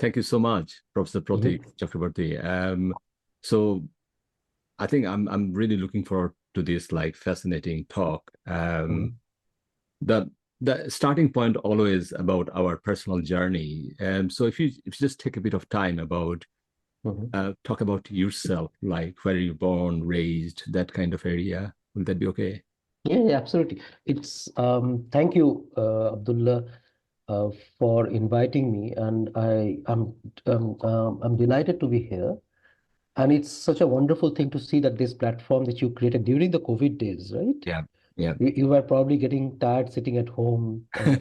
Thank you so much, Professor Pratik Mhm. Chakrabarti. So I think I'm really looking forward to this like fascinating talk. Mhm. The the starting point always about our personal journey. So if you just take a bit of time about Mhm. talk about yourself, like where you born, raised, that kind of area, will that be okay? Yeah, absolutely. It's thank you, Abdullah, uh, for inviting me, and I'm delighted to be here. And it's such a wonderful thing to see that this platform that you created during the COVID days, right? Yeah, yeah. You were probably getting tired sitting at home, and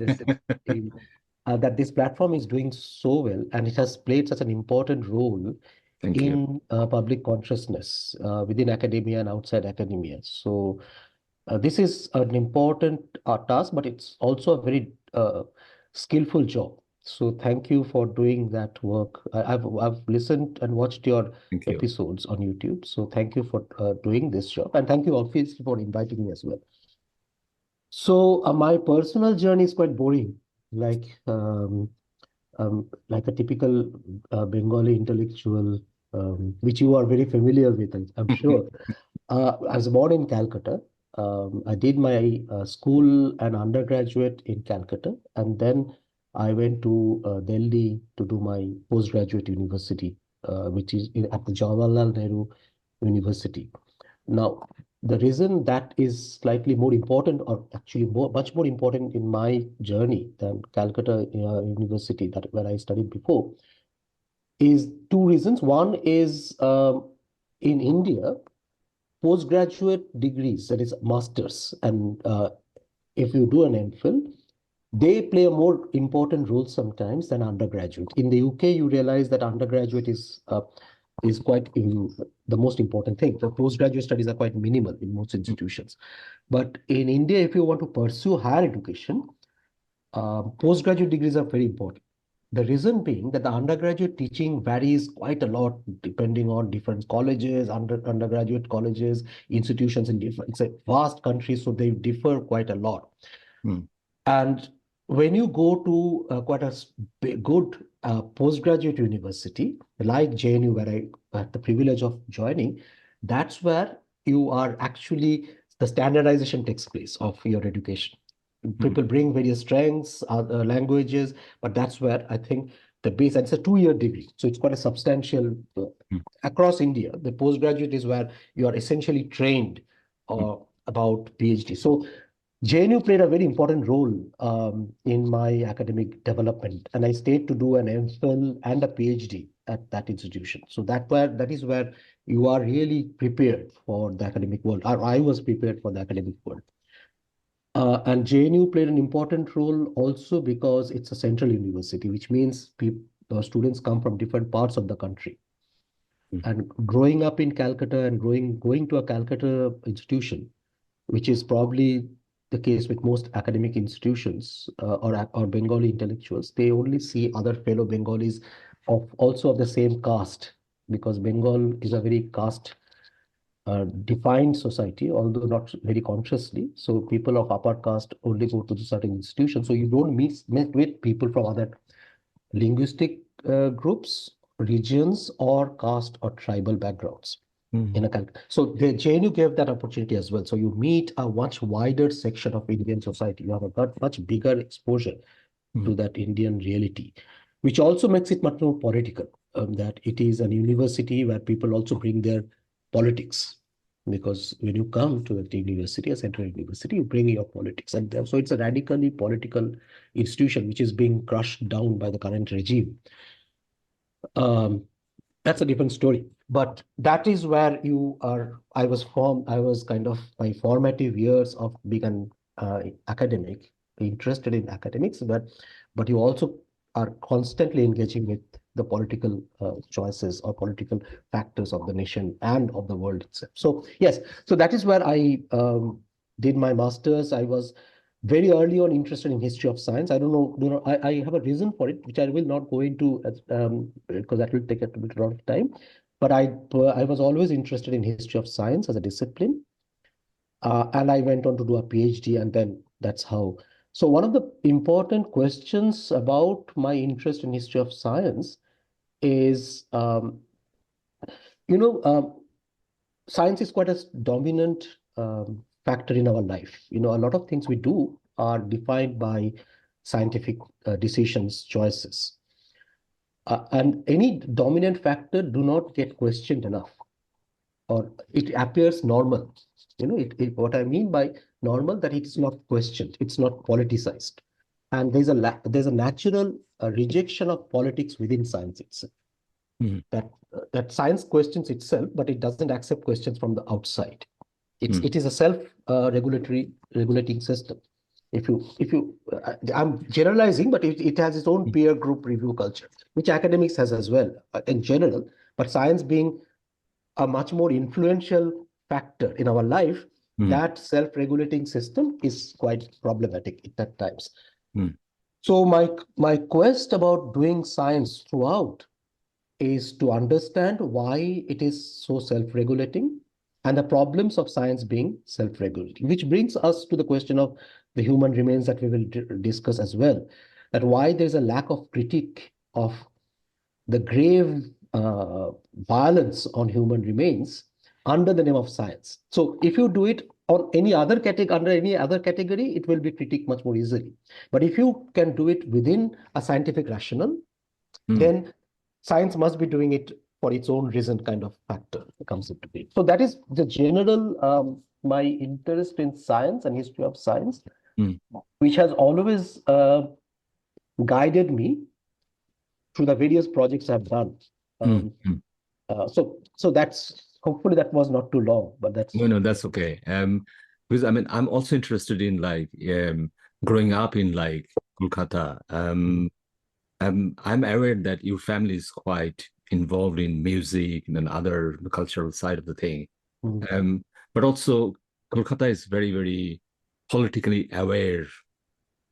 that this platform is doing so well, and it has played such an important role Thank you. in public consciousness within academia and outside academia. So this is an important task, but it's also a very skillful job. So thank you for doing that work. I've listened and watched your Thank you. episodes on YouTube. So thank you for doing this job, and thank you obviously for inviting me as well. So my personal journey is quite boring, like like a typical Bengali intellectual, which you are very familiar with, I'm sure. I was born in Calcutta. I did my school and undergraduate in Calcutta, and then I went to Delhi to do my postgraduate university, which is at the Jawaharlal Nehru University. Now, the reason that is slightly more important, or actually much more important in my journey than Calcutta University, that where I studied before, is two reasons. One is in India, postgraduate degrees, that is masters, and if you do an MPhil, they play a more important role sometimes than undergraduate. In the UK, you realize that undergraduate is quite the most important thing. The postgraduate studies are quite minimal in most institutions. But in India, if you want to pursue higher education, postgraduate degrees are very important. The reason being that the undergraduate teaching varies quite a lot depending on different colleges, undergraduate colleges, institutions in different. It's a vast country, so they differ quite a lot. Hmm. And when you go to quite a good postgraduate university like JNU, where I had the privilege of joining, that's where you are actually the standardization takes place of your education. Hmm. People bring various strengths, languages, but that's where I think the base, and it's a 2 year degree. So it's quite a substantial Hmm. across India. The postgraduate is where you are essentially trained Hmm. about PhD. So JNU played a very important role in my academic development, and I stayed to do an MPhil and a PhD at that institution. So that is where you are really prepared for the academic world, or I was prepared for the academic world. And JNU played an important role also because it's a central university, which means students come from different parts of the country. Hmm. And growing up in Calcutta and going to a Calcutta institution, which is probably the case with most academic institutions or Bengali intellectuals, they only see other fellow Bengalis of also of the same caste, because Bengal is a very caste defined society, although not very consciously. So people of upper caste only go to the certain institutions. So you don't meet with people from other linguistic groups, regions, or caste or tribal backgrounds Hmm. in a country. So the JNU gave that opportunity as well. So you meet a much wider section of Indian society. You have a much bigger exposure Hmm. to that Indian reality, which also makes it much more political. That it is an university where people also bring their politics. Because when you come to the university, a central university, you bring your politics. And so it's a radically political institution which is being crushed down by the current regime. Um, that's a different story. But that is where you are. I was kind of my formative years of being an academic, interested in academics, but you also are constantly engaging with the political choices or political factors of the nation and of the world itself. So yes, so that is where I did my master's. I was very early on interested in history of science. I don't know, I have a reason for it, which I will not go into because that will take a bit lot of time. But I was always interested in history of science as a discipline, and I went on to do a PhD, and then that's how. So one of the important questions about my interest in history of science is, science is quite a dominant factor in our life. A lot of things we do are defined by scientific decisions, choices. And any dominant factor do not get questioned enough, or it appears normal. What I mean by normal, that it's not questioned, it's not politicized. And there's a natural rejection of politics within science itself. Mm. That science questions itself, but it doesn't accept questions from the outside. Mm. It is a regulating system. I'm generalizing, but it has its own peer group review culture, which academics has as well in general. But science being a much more influential factor in our life, Mm. that self-regulating system is quite problematic at times. Mm. So my quest about doing science throughout is to understand why it is so self-regulating and the problems of science being self-regulating, which brings us to the question of the human remains that we will discuss as well, that why there's a lack of critique of the grave violence on human remains under the name of science. So if you do it on any other category, under any other category, it will be critiqued much more easily. But if you can do it within a scientific rationale, then science must be doing it for its own reason kind of factor comes into being. So that is the general my interest in science and history of science, which has always guided me through the various projects I've done. So that's, hopefully that was not too long, but that's No, that's okay. Because I mean, I'm also interested in like growing up in like Kolkata. I'm aware that your family is quite involved in music and other the cultural side of the thing. But also Kolkata is very, very politically aware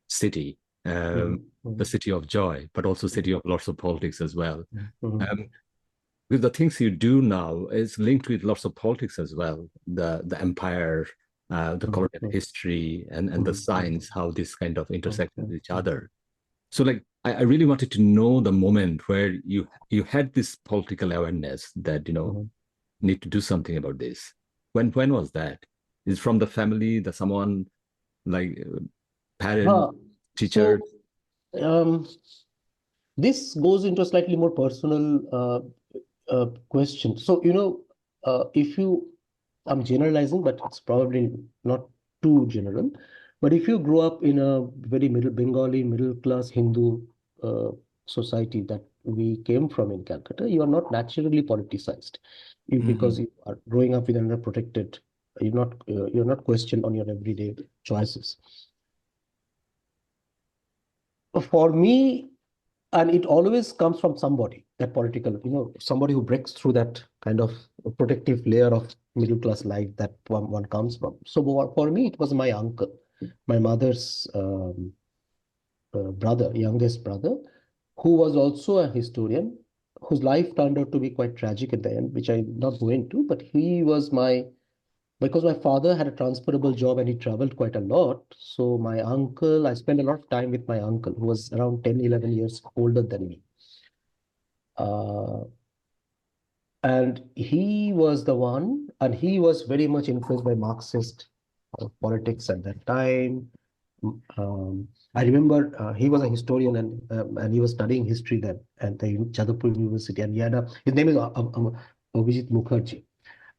city, the city of joy, but also city of lots of politics as well. With the things you do now is linked with lots of politics as well. The empire, the colonial history, and the science, how this kind of intersect with each other. So like I really wanted to know the moment where you had this political awareness that need to do something about this. When was that? Is it from the family, that someone like parent, teacher? So this goes into a slightly more personal question. So if I'm generalizing, but it's probably not too general. But if you grow up in a very Bengali middle class Hindu society that we came from in Calcutta, you are not naturally politicized, because you are growing up within a protected. You're not questioned on your everyday choices. For me, and it always comes from somebody, that political, somebody who breaks through that kind of protective layer of middle class life that one comes from. So for me, it was my uncle, my mother's brother, youngest brother, who was also a historian, whose life turned out to be quite tragic at the end, which I did not go into. But he was because my father had a transferable job and he traveled quite a lot. So my uncle, I spent a lot of time with my uncle, who was around 10, 11 years older than me. And he was the one, and he was very much influenced by Marxist politics at that time. I remember he was a historian, and he was studying history then at the Jadavpur University. And his name is Abhijit Mukherjee.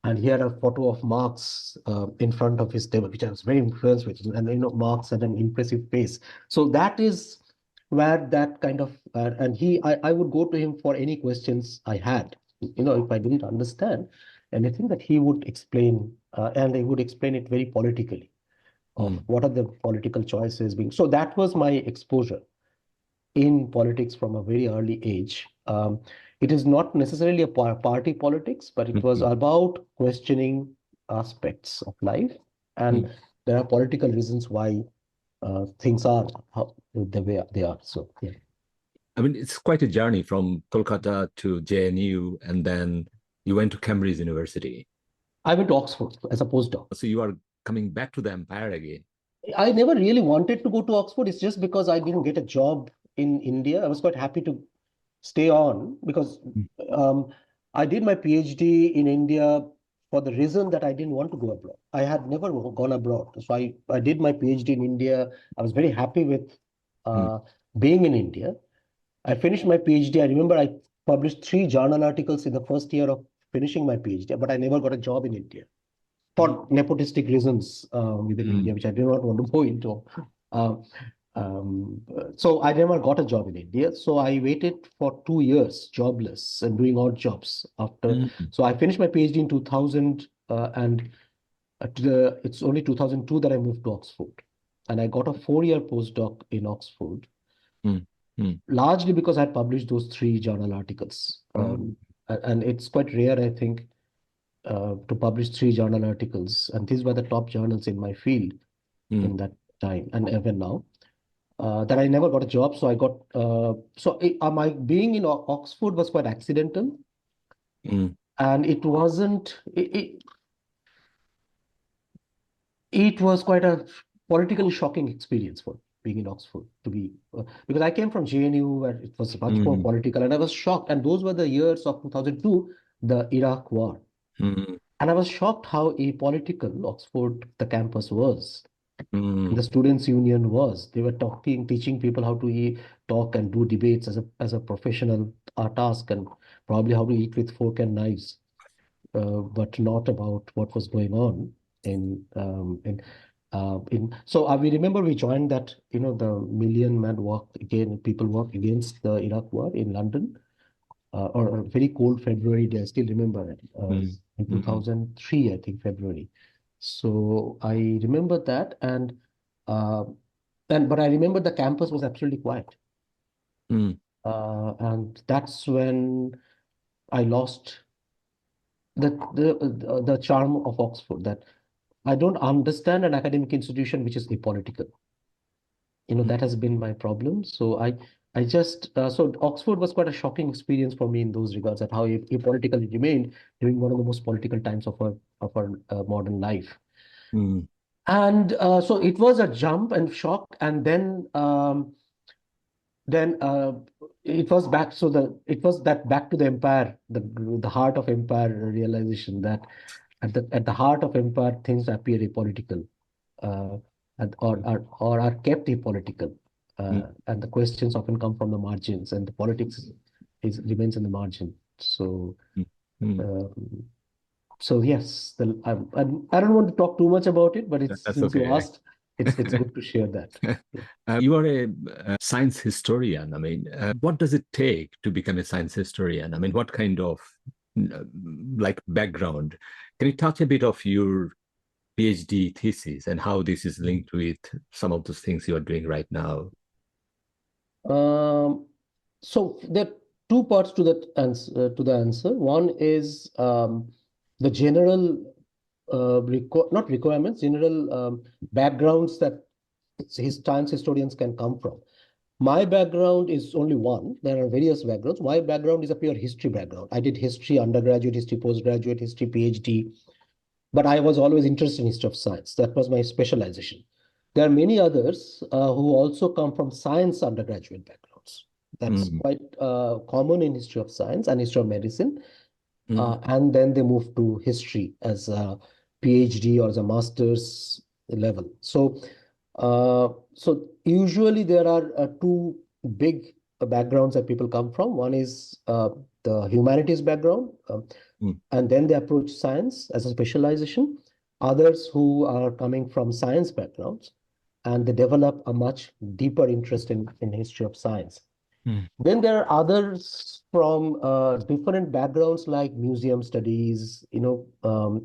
And he had a photo of Marx in front of his table, which I was very influenced with. And Marx had an impressive face. So that is where that kind of, and I would go to him for any questions I had. If I didn't understand anything, that he would explain, and he would explain it very politically, of what are the political choices being. So that was my exposure in politics from a very early age. It is not necessarily a party politics, but it was about questioning aspects of life. And there are political reasons why things are the way they are. So, yeah. I mean, it's quite a journey from Kolkata to JNU, and then you went to Cambridge University. I went to Oxford as a postdoc. So you are coming back to the empire again. I never really wanted to go to Oxford. It's just because I didn't get a job in India. I was quite happy to stay on because I did my PhD in India for the reason that I didn't want to go abroad. I had never gone abroad. So I did my PhD in India. I was very happy with Mm, uh, being in India. I finished my PhD. I remember I published 3 journal articles in the first year of finishing my PhD, but I never got a job in India for nepotistic reasons within mm, India, which I do not want to go into. Uh, so I never got a job in India. So I waited for 2 years jobless and doing odd jobs after. mm, So I finished my PhD in 2000 and it's only 2002 that I moved to Oxford. And I got a 4-year postdoc in Oxford, mm, mm. largely because I published those 3 journal articles. Oh, And it's quite rare, I think, to publish 3 journal articles. And these were the top journals in my field mm, in that time and even now. That I never got a job. So I got, my being in Oxford was quite accidental. mm, And it wasn't, it was quite a politically shocking experience for being in Oxford to be, because I came from JNU where it was much more mm, political and I was shocked. And those were the years of 2002, the Iraq war. mm, And I was shocked how apolitical Oxford, the campus was. mm, The students union was. They were teaching people how to talk and do debates as a professional task, and probably how to eat with fork and knives, but not about what was going on in. So we remember we joined that, the Million Man Walk again, people walk against the Iraq war in London, or a very cold February day. I still remember it, mm, in mm, 2003, I think February. So I remember that, uh, but I remember the campus was absolutely quiet, mm, and that's when I lost the charm of Oxford. That I don't understand an academic institution which is apolitical. mm, That has been my problem. So I just so Oxford was quite a shocking experience for me in those regards, at how apolitical it remained during one of the most political times of our modern life. mm, And so it was a jump and shock, and then it was back. So it was that back to the empire, the heart of empire realization that at the heart of empire things appear apolitical, uh, or are kept apolitical, mm, and the questions often come from the margins, and the politics remains in the margin. So. mm, mm. Um, so yes, I don't want to talk too much about it, but That's since you okay. asked, it's good to share that. Yeah. You are a science historian. I mean, what does it take to become a science historian? I mean, what kind of uh, like background? Can you touch a bit of your PhD thesis and how this is linked with some of those things you are doing right now? Um, so there are two parts to that answer. To the answer, one is the general not requirements, general backgrounds that his science historians can come from. My background is only one. There are various backgrounds. My background is a pure history background. I did history, undergraduate history, postgraduate history, PhD, but I was always interested in history of science. That was my specialization. There are many others who also come from science undergraduate backgrounds. That's Mm, quite common in history of science and history of medicine. mm, And then they move to history as a PhD or as a master's level. So usually there are two big backgrounds that people come from. One is the humanities background, mm, and then they approach science as a specialization. Others who are coming from science backgrounds, and they develop a much deeper interest in history of science. mm, Then there are others from different backgrounds like museum studies,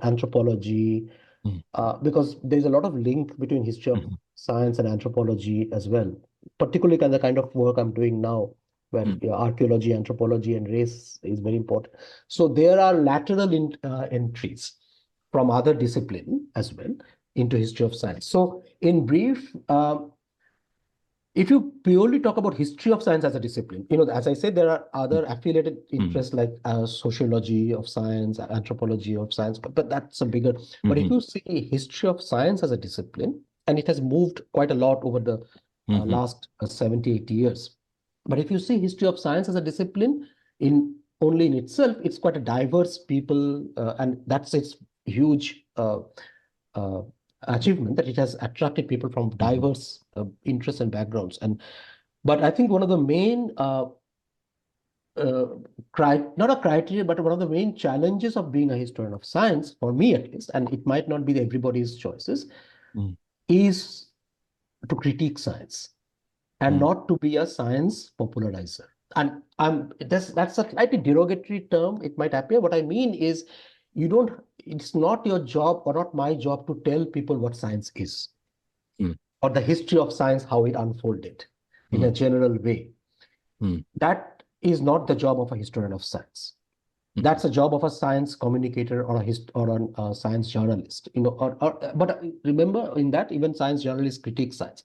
anthropology, mm, because there's a lot of link between history of mm, science and anthropology as well, particularly the kind of work I'm doing now, where mm, archaeology, anthropology, and race is very important. So there are lateral entries from other discipline as well into history of science. So in brief, if you purely talk about history of science as a discipline, as I said, there are other affiliated mm, interests like sociology of science, anthropology of science, but that's a bigger. But if mm, you see history of science as a discipline, and it has moved quite a lot over the mm, last 70, 80 years, But if you see history of science as a discipline only in itself, it's quite a diverse people, and that's its huge uh, achievement, that it has attracted people from diverse interests and backgrounds. But I think one of the main uh, not a criteria, but one of the main challenges of being a historian of science, for me at least, and it might not be everybody's choices, is to critique science and not to be a science popularizer. And that's a slightly derogatory term, it might appear. What I mean is, it's not your job or not my job to tell people what science is or the history of science, how it unfolded in a general way. That is not the job of a historian of science. That's a job of a science communicator or a science journalist. But remember, in that, even science journalists critique science.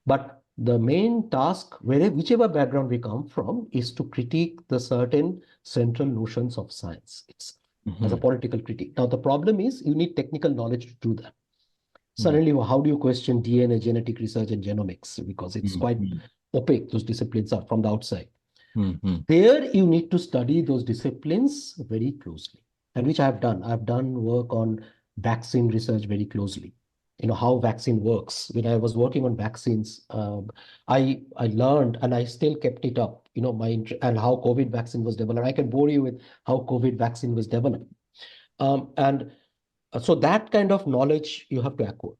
But the main task, whichever background we come from, is to critique the certain central notions of science as a political critique. Now, the problem is you need technical knowledge to do that. Suddenly, how do you question DNA, genetic research, and genomics? Because it's quite opaque, those disciplines are from the outside. There, you need to study those disciplines very closely, and which I have done. I've done work on vaccine research very closely. How vaccine works. When I was working on vaccines, I learned, and I still kept it up. And how COVID vaccine was developed. I can bore you with how COVID vaccine was developed, and so that kind of knowledge you have to acquire.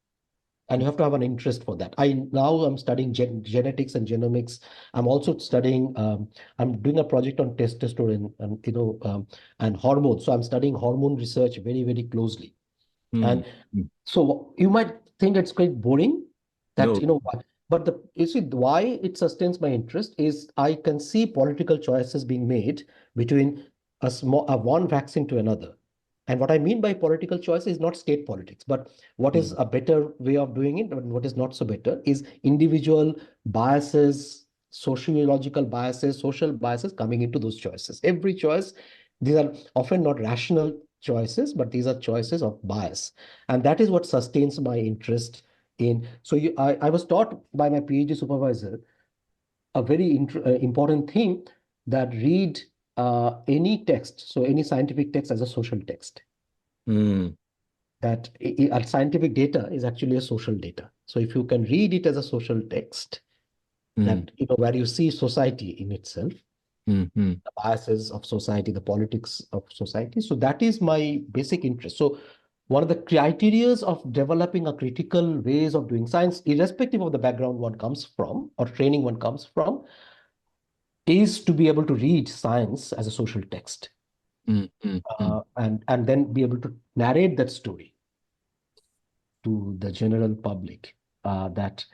And you have to have an interest for that. I'm studying genetics and genomics. I'm also studying. I'm doing a project on testosterone and hormones. So I'm studying hormone research very, very closely. And so you might think it's quite boring. But you see why it sustains my interest is I can see political choices being made between one vaccine to another. And what I mean by political choice is not state politics, but what is a better way of doing it and what is not so better is individual biases, sociological biases, social biases coming into those choices. Every choice, these are often not rational choices, but these are choices of bias. And that is what sustains my interest in. So I was taught by my PhD supervisor a very important thing, that read any text, so any scientific text, as a social text. That scientific data is actually a social data. So if you can read it as a social text, that where you see society in itself, the biases of society, the politics of society. So that is my basic interest. So one of the criterias of developing a critical ways of doing science, irrespective of the background one comes from or training one comes from, is to be able to read science as a social text, and then be able to narrate that story to the general public, that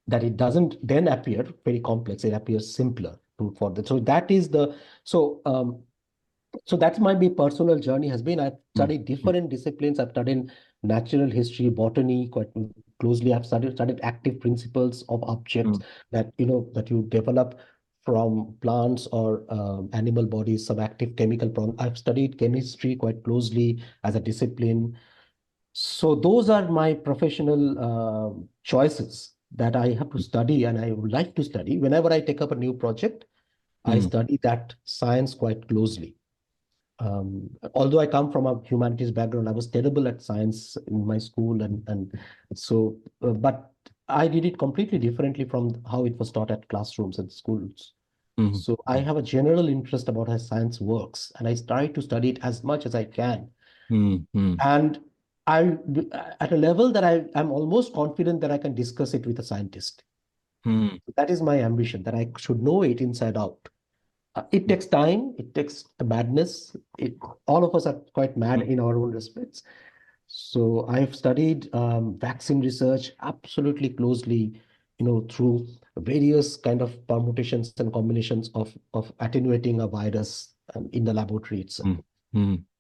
it doesn't then appear very complex, it appears simpler for that. So that is so that's my personal journey has been. I've studied different disciplines. I've studied natural history, botany quite closely. I've studied active principles of objects that you develop from plants or animal bodies, some active chemical problems. I've studied chemistry quite closely as a discipline. So those are my professional choices that I have to study and I would like to study. Whenever I take up a new project, I study that science quite closely. Although I come from a humanities background, I was terrible at science in my school, but I did it completely differently from how it was taught at classrooms and schools. So I have a general interest about how science works, and I try to study it as much as I can. And I, at a level that I'm almost confident that I can discuss it with a scientist. That is my ambition, that I should know it inside out. It takes time, it takes a madness. All of us are quite mad in our own respects. So I've studied vaccine research absolutely closely, through various kind of permutations and combinations of attenuating a virus in the laboratory itself.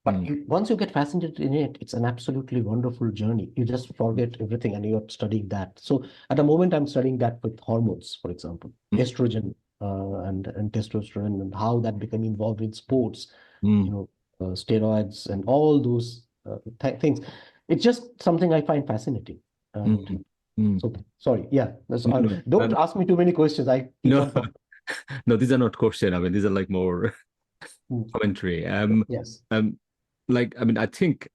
But once you get fascinated in it, it's an absolutely wonderful journey. You just forget everything and you're studying that. So at the moment, I'm studying that with hormones, for example, estrogen and testosterone, and how that became involved in sports, steroids and all those things. It's just something I find fascinating. And so, sorry, yeah. Don't ask me too many questions. I keep No, on talking. No, these are not question. I mean, these are like more Mm. commentary. Yes. Like, I mean, I think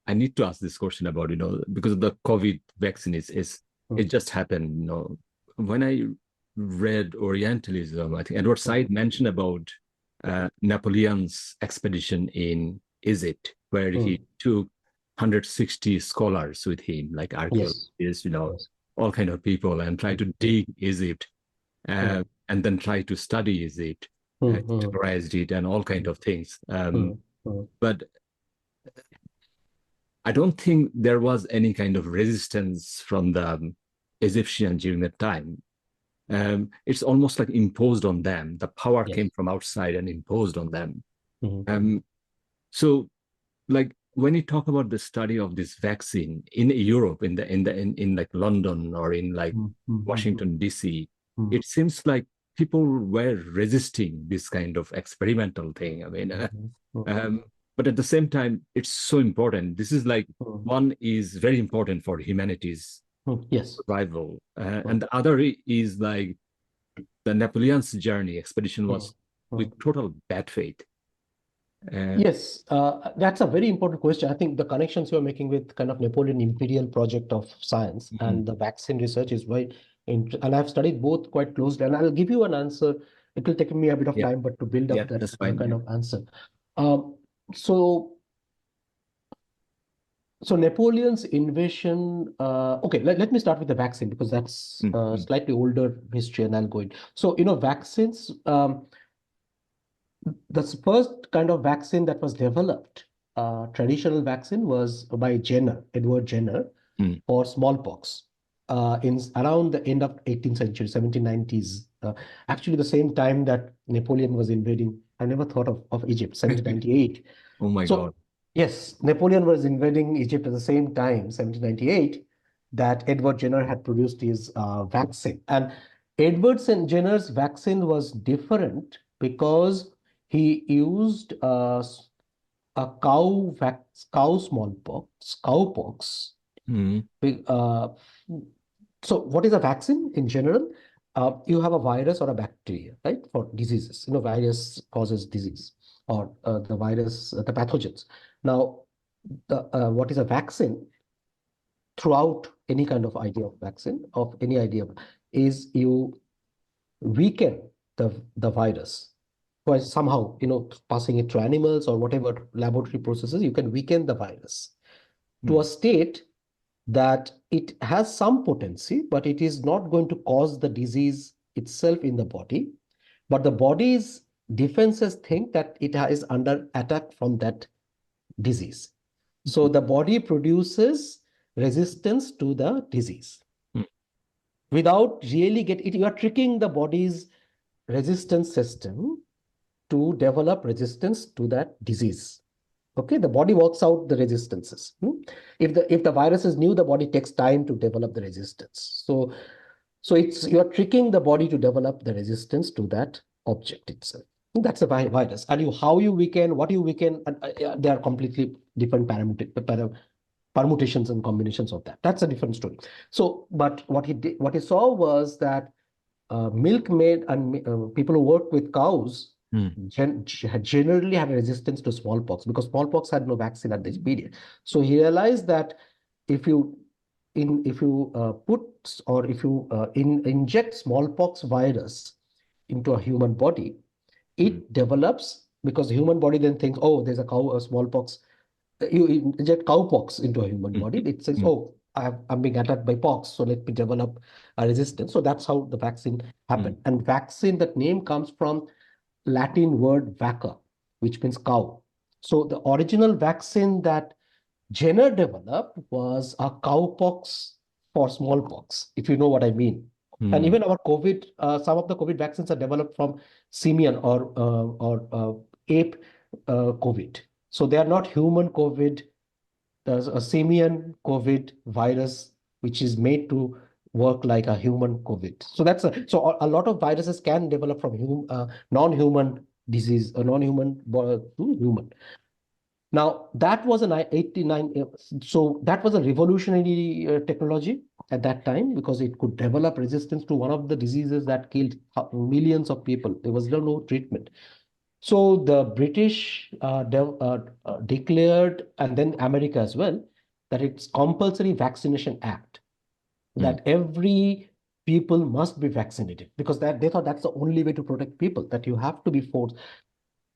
I need to ask this question about, because of the COVID vaccine is it Mm. just happened, when I read Orientalism, I think Edward Mm. Said mentioned about Napoleon's expedition in Egypt, where he Mm. took 160 scholars with him, like Yes. archaeologists, Yes. all kind of people, and try Mm. to dig Egypt, Mm. and then try to study Egypt, Mm. Mm. categorized it, and all kind of things. Mm. Mm. But I don't think there was any kind of resistance from the Egyptians during that time. It's almost like imposed on them. The power Yes. came from outside and imposed on them. Mm. So, like when you talk about the study of this vaccine in Europe, in like London or in like Mm. Mm. Mm. Washington D.C., Mm. it seems like people were resisting this kind of experimental thing. I mean, Mm. Mm. but at the same time, it's so important. This is like Mm. one is very important for humanity's Mm. Yes. survival, Mm. and the other is like the Napoleon's journey expedition Mm. was with Mm. total bad faith. Uh, Yes, that's a very important question. I think the connections you're making with kind of Napoleon imperial project of science mhm. and the vaccine research is why, and I've studied both quite closely, and I'll give you an answer. It will take me a bit of Yeah, time, but to build yeah, up that that's fine. kind Yeah. of answer. Um, so, so Napoleon's invasion. Okay, let me start with the vaccine because that's Mhm. slightly older history, and I'll go in. So, vaccines. The first kind of vaccine that was developed, traditional vaccine, was by Edward Jenner, Mm. for smallpox in around the end of 18th century, 1790s. Actually, the same time that Napoleon was invading. I never thought of Egypt, 1798. Oh my God. So, yes, Napoleon was invading Egypt at the same time, 1798, that Edward Jenner had produced his vaccine. And Edward Jenner's vaccine was different because he used a cow smallpox, cowpox. Mm. Uh, so what is a vaccine in general? You have a virus or a bacteria, right? For diseases, virus causes disease, or the virus, the pathogens. Now, what is a vaccine? Throughout any kind of idea of vaccine, of any idea, is you weaken the virus by somehow, passing it to animals or whatever laboratory processes. You can weaken the virus to a Mm. state that it has some potency, but it is not going to cause the disease itself in the body. But the body's defenses think that it is under attack from that disease. So the body produces resistance to the disease Mm. without really get it. You are tricking the body's resistance system to develop resistance to that disease. Okay, the body works out the resistances. If the virus is new, the body takes time to develop the resistance. So you're tricking the body to develop the resistance to that object itself. That's a virus. And how you weaken, what you weaken, they are completely different permutations and combinations of that. That's a different story. So, but what he saw was that milkmaid and people who work with cows Mm. generally had a resistance to smallpox because smallpox had no vaccine at this period. So he realized that if you inject smallpox virus into a human body, Mm. it develops, because the human body then thinks, oh, there's a smallpox. You inject cowpox into a human body, Mhm. it says, Mm. oh, I'm being attacked by pox, so let me develop a resistance. So that's how the vaccine Mm. happened. And vaccine, that name comes from Latin word vacca, which means cow. So the original vaccine that Jenner developed was a cowpox for smallpox, if you know what I mean. And Mm. even our COVID, some of the COVID vaccines are developed from simian or ape COVID. So they are not human COVID. There's a simian COVID virus which is made to work like a human COVID. So a lot of viruses can develop from non-human disease, a non-human to human. Now, that was an 89, so that was a revolutionary technology at that time because it could develop resistance to one of the diseases that killed millions of people. There was no treatment. So the British declared, and then America as well, that it's compulsory vaccination act, Mm, that every people must be vaccinated because that they thought that's the only way to protect people, that you have to be forced,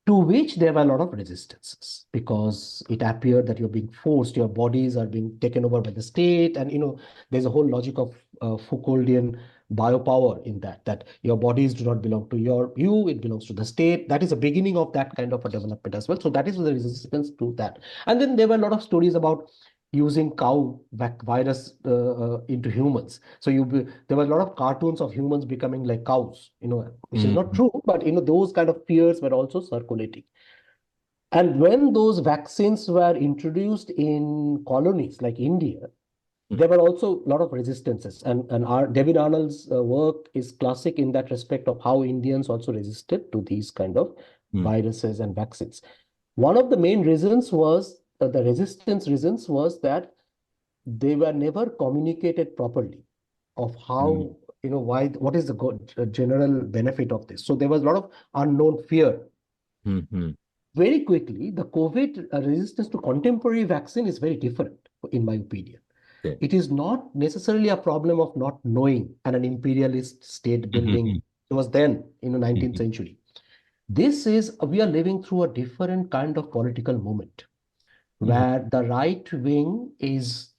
to which there were a lot of resistances because it appeared that you're being forced, your bodies are being taken over by the state. And, there's a whole logic of Foucauldian biopower in that your bodies do not belong to you, it belongs to the state. That is the beginning of that kind of a development as well. So that is the resistance to that. And then there were a lot of stories about using cow virus into humans. So there were a lot of cartoons of humans becoming like cows, which is not mm, true, but those kind of fears were also circulating. And when those vaccines were introduced in colonies like India, mm, there were also a lot of resistances. And our David Arnold's work is classic in that respect of how Indians also resisted to these kind of mm, viruses and vaccines. One of the main reasons was the resistance reasons was that they were never communicated properly of mm, how, why, what is the general benefit of this. So there was a lot of unknown fear. mm, mm. Very quickly, the COVID resistance to contemporary vaccine is very different, in my opinion. Okay. It is not necessarily a problem of not knowing and an imperialist state building. Mhm, It was then in the 19th mhm, century. This is, we are living through a different kind of political moment mhm, where the right wing is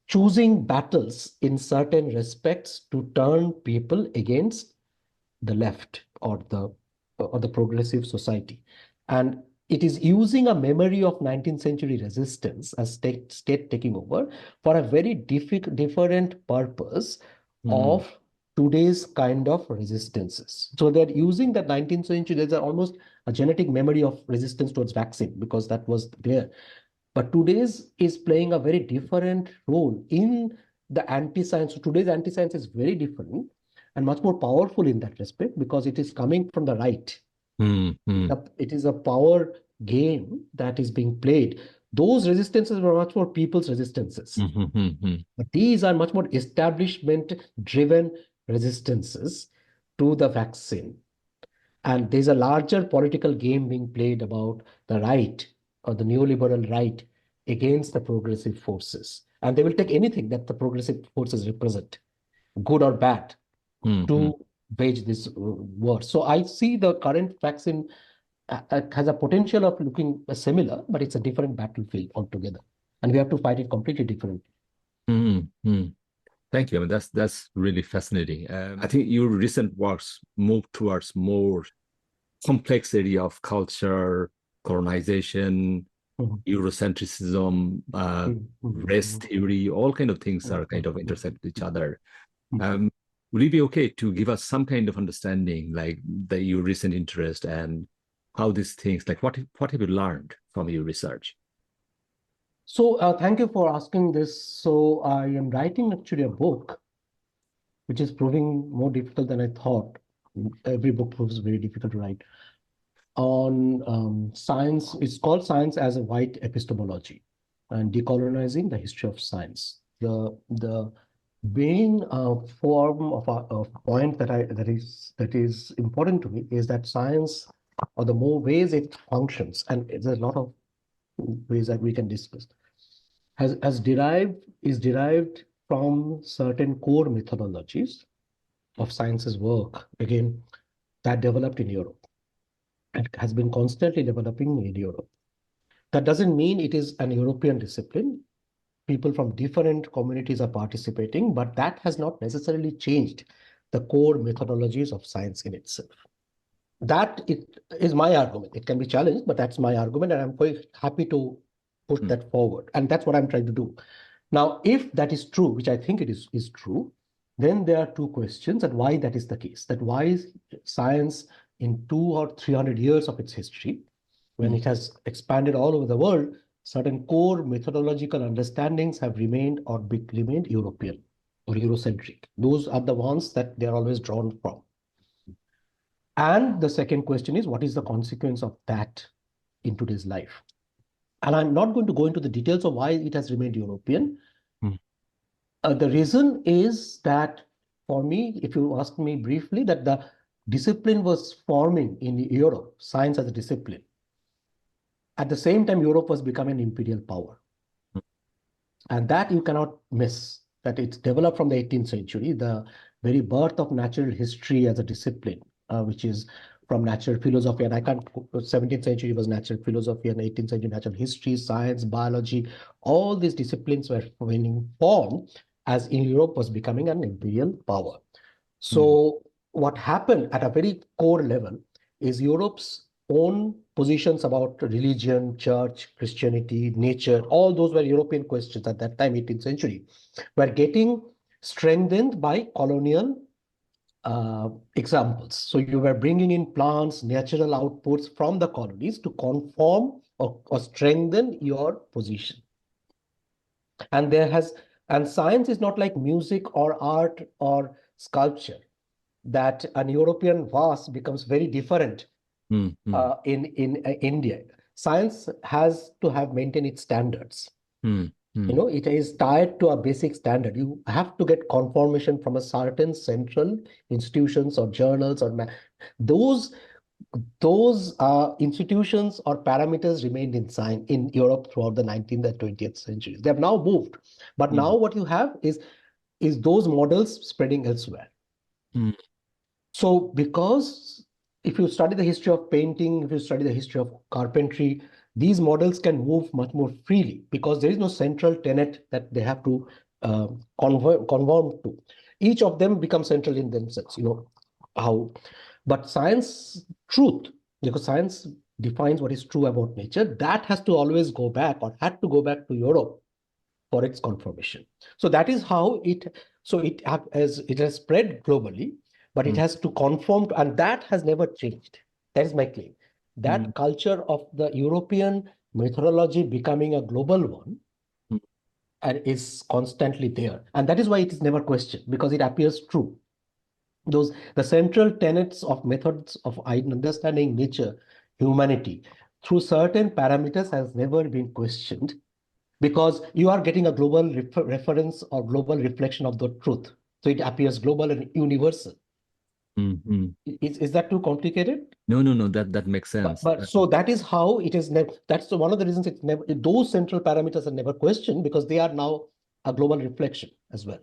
choosing battles in certain respects to turn people against the left or the progressive society. And it is using a memory of 19th century resistance as state taking over for a very different purpose mm, of today's kind of resistances. So they're using that 19th century, there's almost a genetic memory of resistance towards vaccine because that was there. But today's is playing a very different role in the anti-science. So today's anti-science is very different and much more powerful in that respect because it is coming from the right. mm, mm, It is a power game that is being played. Those resistances were much more people's resistances. mhm, mhm, But these are much more establishment-driven resistances to the vaccine. And there's a larger political game being played about the right or the neoliberal right against the progressive forces. And they will take anything that the progressive forces represent, good or bad, mhm. to wage this war. So I see the current vaccine has a potential of looking similar, but it's a different battlefield altogether. And we have to fight it completely differently. Mm, mm. Thank you. I mean, that's really fascinating. I think your recent works move towards more complex area of culture, colonization, Mhm. Eurocentrism, Mhm. race Mhm. theory, all kind of things are kind Mhm. of intersect with each other. Mhm. Um, would it be okay to give us some kind of understanding, like your recent interest and how these things, like what have you learned from your research? So thank you for asking this. So I am writing actually a book, which is proving more difficult than I thought. Every book proves very difficult to write on science. It's called Science as a White Epistemology and Decolonizing the History of Science. The main form of point that is important to me is that science, or the more ways it functions, and there's a lot of ways that we can discuss, is derived from certain core methodologies of science's work, again, that developed in Europe and has been constantly developing in Europe. That doesn't mean it is an European discipline. People from different communities are participating, but that has not necessarily changed the core methodologies of science in itself. That it is my argument. It can be challenged, but that's my argument, and I'm quite happy to push Mm, that forward. And that's what I'm trying to do. Now, if that is true, which I think it is true, then there are two questions and why that is the case. That why is science in 200 or 300 years of its history, when mm, it has expanded all over the world, certain core methodological understandings have remained or remained European or Eurocentric. Those are the ones that they're always drawn from. And the second question is, what is the consequence of that in today's life? And I'm not going to go into the details of why it has remained European. Mm. The reason is that, for me, if you ask me briefly, that the discipline was forming in Europe, science as a discipline. At the same time, Europe was becoming an imperial power. And that you cannot miss, that it's developed from the 18th century, the very birth of natural history as a discipline, which is from natural philosophy. And 17th century was natural philosophy, and 18th century natural history, science, biology, all these disciplines were being formed as in Europe was becoming an imperial power. So what happened at a very core level is Europe's own positions about religion, church, Christianity, nature, all those were European questions at that time, 18th century, were getting strengthened by colonial examples. So you were bringing in plants, natural outputs from the colonies to conform or strengthen your position. And science is not like music or art or sculpture, that an European vase becomes very different in India. Science has to have maintained its standards. It is tied to a basic standard. You have to get confirmation from a certain central institutions or journals or those institutions or parameters remained in science in Europe throughout the 19th and 20th centuries. They have now moved, but now what you have is those models spreading elsewhere. So because if you study the history of painting, if you study the history of carpentry, these models can move much more freely because there is no central tenet that they have to conform to. Each of them becomes central in themselves, how. But science, truth, because science defines what is true about nature, that has to always go back or had to go back to Europe for its confirmation. So that is how it has spread globally, but it has to conform to, and that has never changed. That is my claim. That culture of the European methodology becoming a global one and is constantly there. And that is why it is never questioned, because it appears true. The central tenets of methods of understanding nature, humanity, through certain parameters has never been questioned, because you are getting a global reference or global reflection of the truth. So it appears global and universal. Is that too complicated? No, that makes sense. But so that is how it is. That's one of the reasons it's never, those central parameters are never questioned, because they are now a global reflection as well.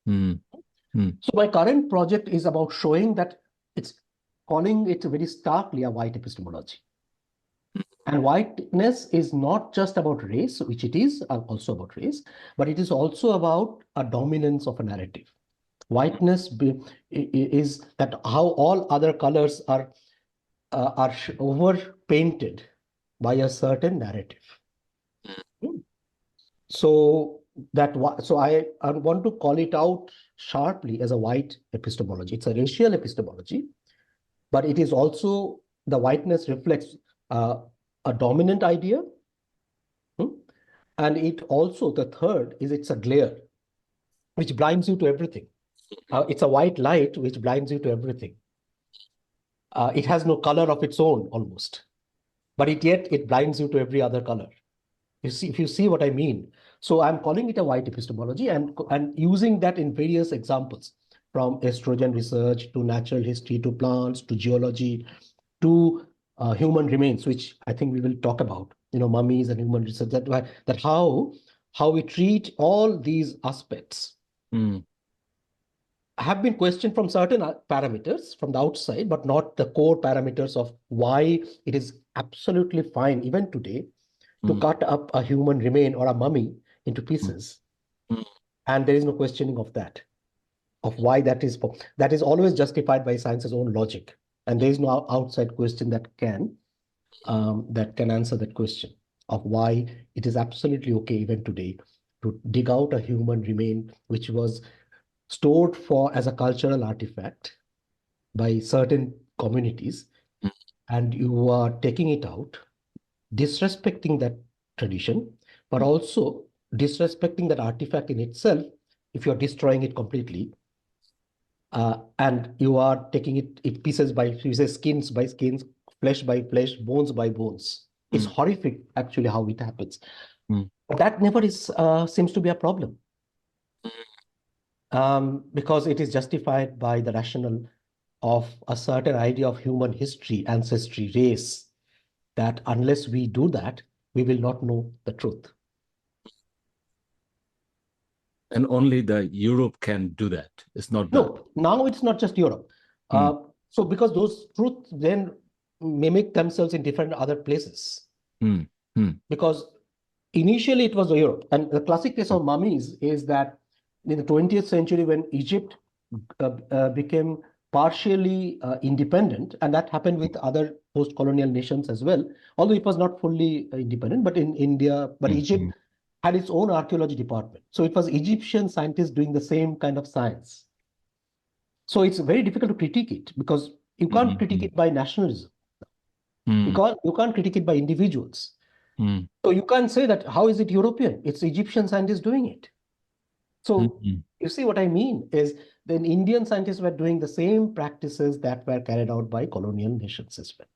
So my current project is about showing that it's calling it very starkly a white epistemology. And whiteness is not just about race, which it is also about race, but it is also about a dominance of a narrative. Whiteness is that how all other colors are over painted by a certain narrative. So I want to call it out sharply as a white epistemology. It's a racial epistemology, but it is also, the whiteness reflects a dominant idea. And it also, the third is, it's a glare which blinds you to everything. It's a white light which blinds you to everything. It has no color of its own almost, but yet it blinds you to every other color. If you see what I mean. So I'm calling it a white epistemology and using that in various examples, from estrogen research to natural history to plants to geology to human remains, which I think we will talk about, mummies and human research, that how we treat all these aspects have been questioned from certain parameters from the outside, but not the core parameters of why it is absolutely fine, even today, to cut up a human remain or a mummy into pieces. And there is no questioning of that, of why that is. That is always justified by science's own logic. And there is no outside question that can answer that question of why it is absolutely okay even today to dig out a human remain which was stored for as a cultural artifact by certain communities, and you are taking it out, disrespecting that tradition, but also disrespecting that artifact in itself if you're destroying it completely. and you are taking it pieces by pieces, skins by skins, flesh by flesh, bones by bones. It's horrific, actually, how it happens. But that never seems to be a problem, because it is justified by the rationale of a certain idea of human history, ancestry, race, that unless we do that, we will not know the truth. And only the Europe can do that. It's not the... No, now it's not just Europe. So because those truths then mimic themselves in different other places. Because initially it was Europe. And the classic case of mummies is that in the 20th century, when Egypt became partially independent, and that happened with other post-colonial nations as well, although it was not fully independent, but in India, but Egypt had its own archaeology department. So it was Egyptian scientists doing the same kind of science. So it's very difficult to critique it, because you can't critique it by nationalism. You can't critique it by individuals. So you can't say that, how is it European? It's Egyptian scientists doing it. So you see what I mean is, then Indian scientists were doing the same practices that were carried out by colonial nations as well.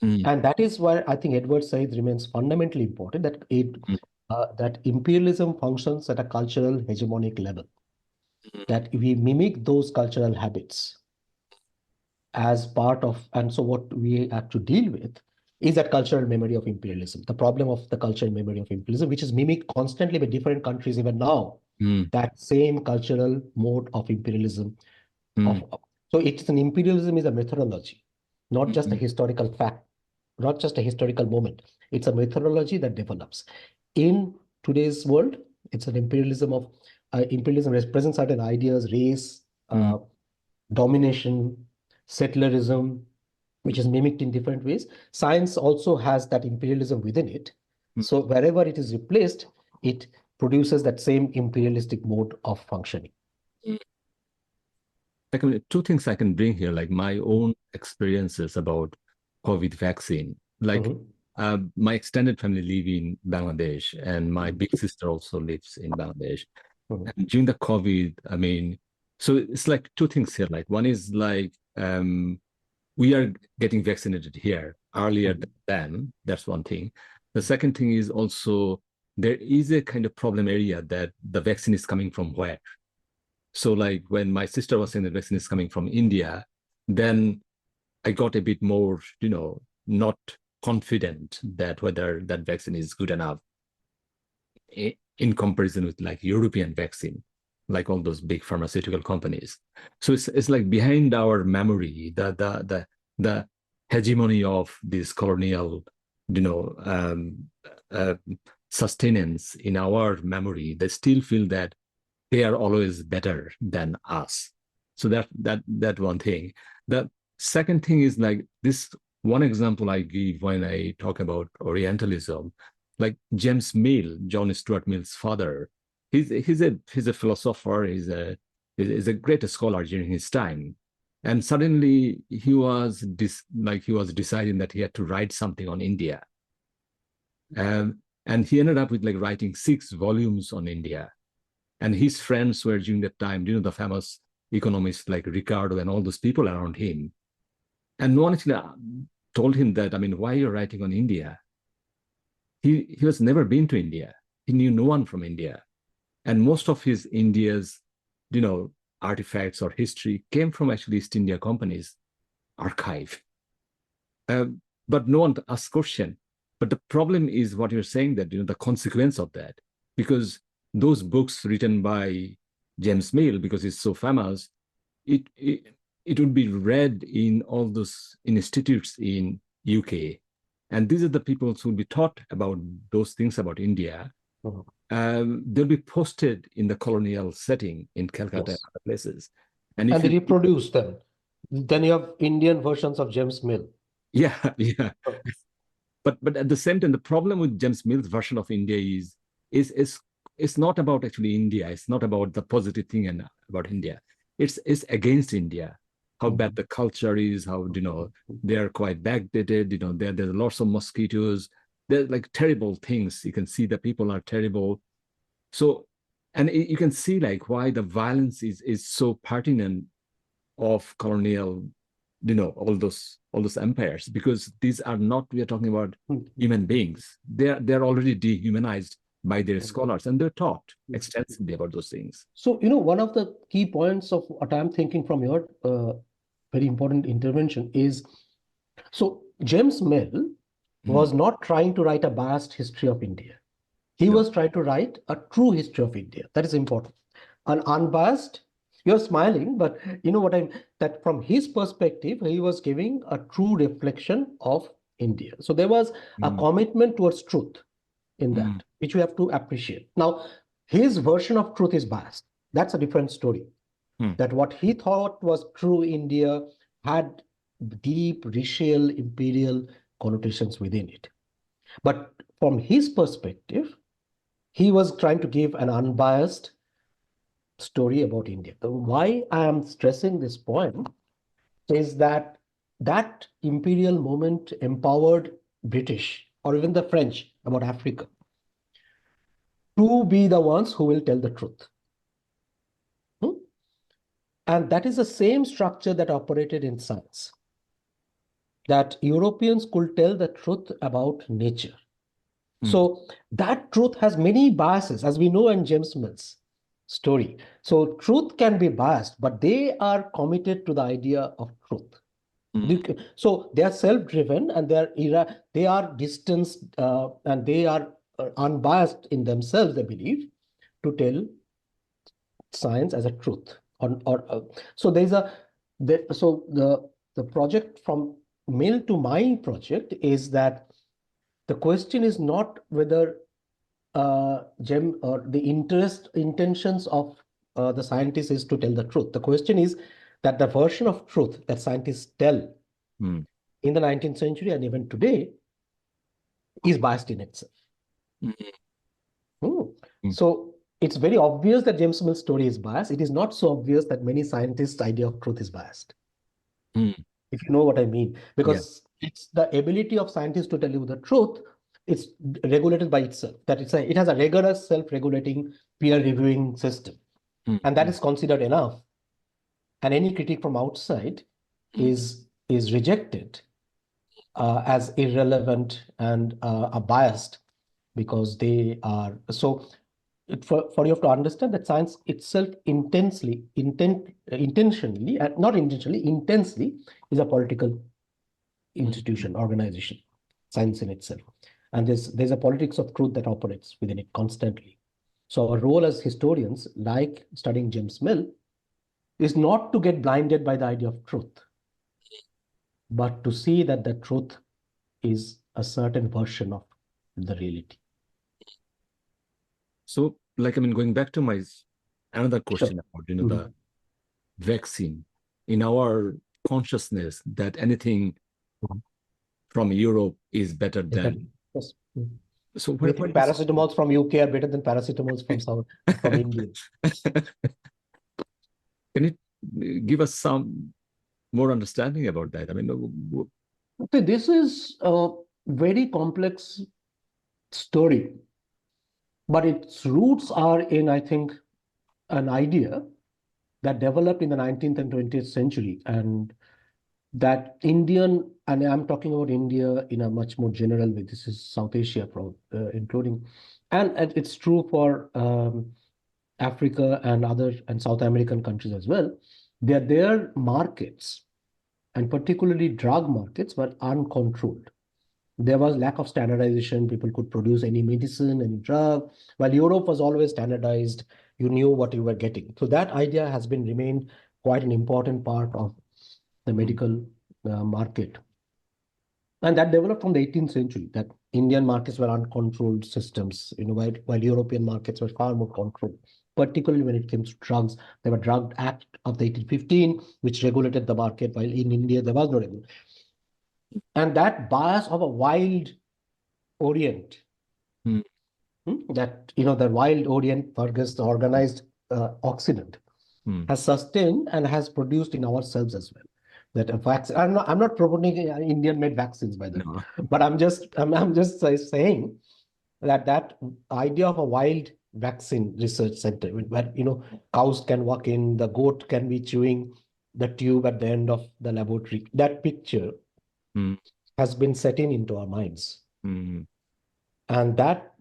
And that is why I think Edward Said remains fundamentally important, that imperialism functions at a cultural hegemonic level, that we mimic those cultural habits as part of, and so what we have to deal with is that cultural memory of imperialism, the problem of the cultural memory of imperialism, which is mimicked constantly by different countries even now, that same cultural mode of imperialism. So it's an imperialism is a methodology, not just a historical fact, not just a historical moment. It's a methodology that develops. In today's world, it's an imperialism of, imperialism represents certain ideas, race, domination, settlerism, which is mimicked in different ways. Science also has that imperialism within it. So wherever it is replaced, it produces that same imperialistic mode of functioning. Two things I can bring here, like my own experiences about COVID vaccine. Like my extended family live in Bangladesh, and my big sister also lives in Bangladesh. And during the COVID, I mean, so it's like two things here. Like one is like we are getting vaccinated here earlier than them. That's one thing. The second thing is also there is a kind of problem area that the vaccine is coming from where. So like when my sister was saying the vaccine is coming from India, then I got a bit more, not confident that whether that vaccine is good enough in comparison with like European vaccine, like all those big pharmaceutical companies. So it's like behind our memory, the hegemony of this colonial, sustenance in our memory. They still feel that they are always better than us. So that one thing. The second thing is like this one example I give when I talk about Orientalism, like James Mill, John Stuart Mill's father. He's a philosopher. He's a great scholar during his time, and suddenly he was deciding that he had to write something on India, and he ended up with like writing 6 volumes on India. And his friends were during that time, the famous economists like Ricardo and all those people around him. And no one actually told him that, I mean, why you're writing on India? He has never been to India. He knew no one from India. And most of his India's, artifacts or history came from actually East India Company's archive. But no one asked question. But the problem is what you're saying, that, the consequence of that, because those books written by James Mill, because he's so famous, it would be read in all those institutes in UK. And these are the people who will be taught about those things about India. They'll be posted in the colonial setting in Calcutta and other places. And they reproduce them. Then you have Indian versions of James Mill. Yeah. But at the same time, the problem with James Mill's version of India is it's not about actually India. It's not about the positive thing and about India. It's against India. How bad the culture is, how, they are quite backdated, there's lots of mosquitoes. There's like terrible things. You can see the people are terrible. So, and you can see like why the violence is so pertinent of colonial, all those empires, because these are not, we are talking about human beings. They're already dehumanized by their scholars, and they're taught extensively about those things. So, one of the key points of what I'm thinking from your very important intervention is, so James Mill was not trying to write a biased history of India. He No. was trying to write a true history of India. That is important. An unbiased, you're smiling, but you know what that from his perspective, he was giving a true reflection of India. So there was a commitment towards truth in that, which we have to appreciate. Now, his version of truth is biased. That's a different story. That what he thought was true India had deep racial, imperial connotations within it. But from his perspective, he was trying to give an unbiased story about India. Why I am stressing this point is that that imperial moment empowered British or even the French about Africa to be the ones who will tell the truth. And that is the same structure that operated in science, that Europeans could tell the truth about nature. So that truth has many biases, as we know in James Mill's story. So truth can be biased, but they are committed to the idea of truth. So they are self-driven and they are distanced and they are unbiased in themselves, they believe, to tell science as a truth. So there's the project from Mill to my project is that the question is not whether Jem or the intentions of the scientists is to tell the truth. The question is that the version of truth that scientists tell in the 19th century and even today is biased in itself. So it's very obvious that James Mill's story is biased. It is not so obvious that many scientists' idea of truth is biased. If you know what I mean, because it's the ability of scientists to tell you the truth. It's regulated by itself. That it has a rigorous self-regulating peer-reviewing system, and that is considered enough. And any critique from outside is rejected as irrelevant and biased, because they are so. For you have to understand that science itself intentionally, and not intentionally, intensely is a political institution, organization, science in itself. And there's a politics of truth that operates within it constantly. So our role as historians, like studying James Mill, is not to get blinded by the idea of truth, but to see that the truth is a certain version of the reality. So, going back to my another question about, the vaccine. In our consciousness that anything from Europe is better than. Yes. So we think paracetamols from UK are better than paracetamols from India. Can you give us some more understanding about that? Okay, this is a very complex story, but its roots are in, I think, an idea that developed in the 19th and 20th century, and that and I'm talking about India in a much more general way. This is South Asia, including, and it's true for Africa and South American countries as well. Their markets, and particularly drug markets, were uncontrolled. There was lack of standardization. People could produce any medicine, any drug, while Europe was always standardized. You knew what you were getting. So that idea has remained quite an important part of the medical market. And that developed from the 18th century, that Indian markets were uncontrolled systems, while European markets were far more controlled, particularly when it came to drugs. There were Drug Act of the 1815, which regulated the market, while in India there was no regulation. And that bias of a wild Orient, that, the wild Orient versus the organized Occident, has sustained and has produced in ourselves as well. That a vaccine, I'm not promoting Indian-made vaccines, by the way, but I'm just saying that idea of a wild vaccine research center where cows can walk in, the goat can be chewing the tube at the end of the laboratory, that picture has been set into our minds. And that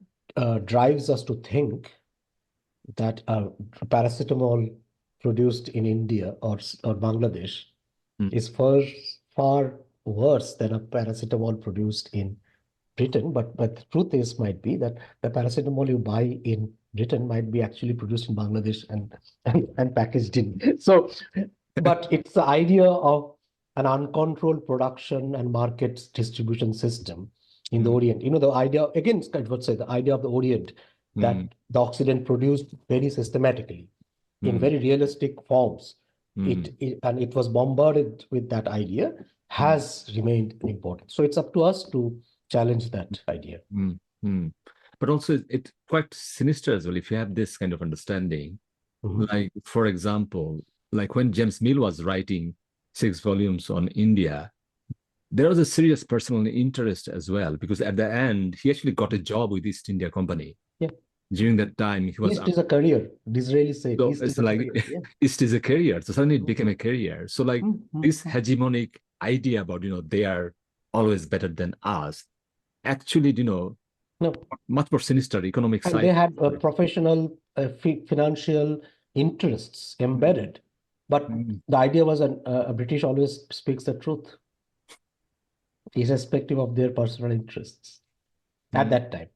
drives us to think that paracetamol produced in India or Bangladesh is far worse than a paracetamol produced in Britain. But the truth is, might be that the paracetamol you buy in Britain might be actually produced in Bangladesh and packaged in. So, but it's the idea of an uncontrolled production and market distribution system in the Orient. The idea, again, I would say the idea of the Orient, that the Occident produced very systematically in very realistic forms. And it was bombarded with that idea, has remained important. So it's up to us to challenge that idea. But also it's quite sinister as well if you have this kind of understanding. Like, for example, like when James Mill was writing 6 volumes on India, there was a serious personal interest as well, because at the end, he actually got a job with East India Company. Yeah. During that time, he was... East is a career. Disraeli said, so East it's is a like, career. Yeah. East is a career. So suddenly it became a career. So like this hegemonic idea about, they are always better than us, actually, No. much more sinister economic And side. they had professional financial interests embedded. But the idea was a British always speaks the truth, irrespective of their personal interests at that time.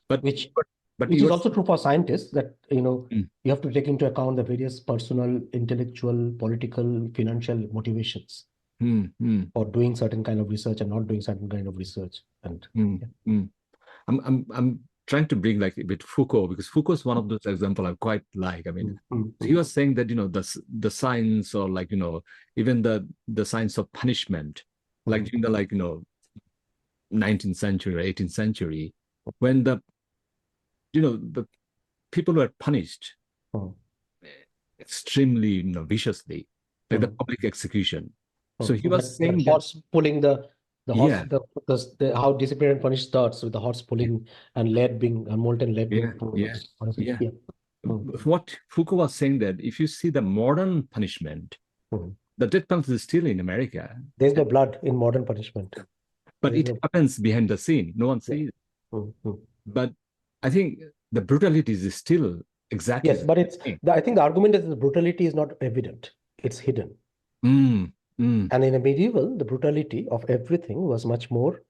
But Which you is were... also true for scientists, that you have to take into account the various personal, intellectual, political, financial motivations for doing certain kind of research and not doing certain kind of research. And I'm trying to bring like a bit Foucault, because Foucault is one of those examples I quite like. I mean, he was saying that the science, or like even the science of punishment, like during the 19th century or 18th century, when the people were punished extremely viciously, like the public execution. So he was saying the horse pulling the horse, yeah, how discipline and punish starts with the horse pulling and lead being molten lead being poured. Yeah. What Foucault was saying, that if you see the modern punishment, the death penalty is still in America. There's no blood in modern punishment, but it happens behind the scene. No one sees it. But I think the brutality is still exactly... Yes, but I think the argument is the brutality is not evident; it's hidden. And in a medieval, the brutality of everything was much more.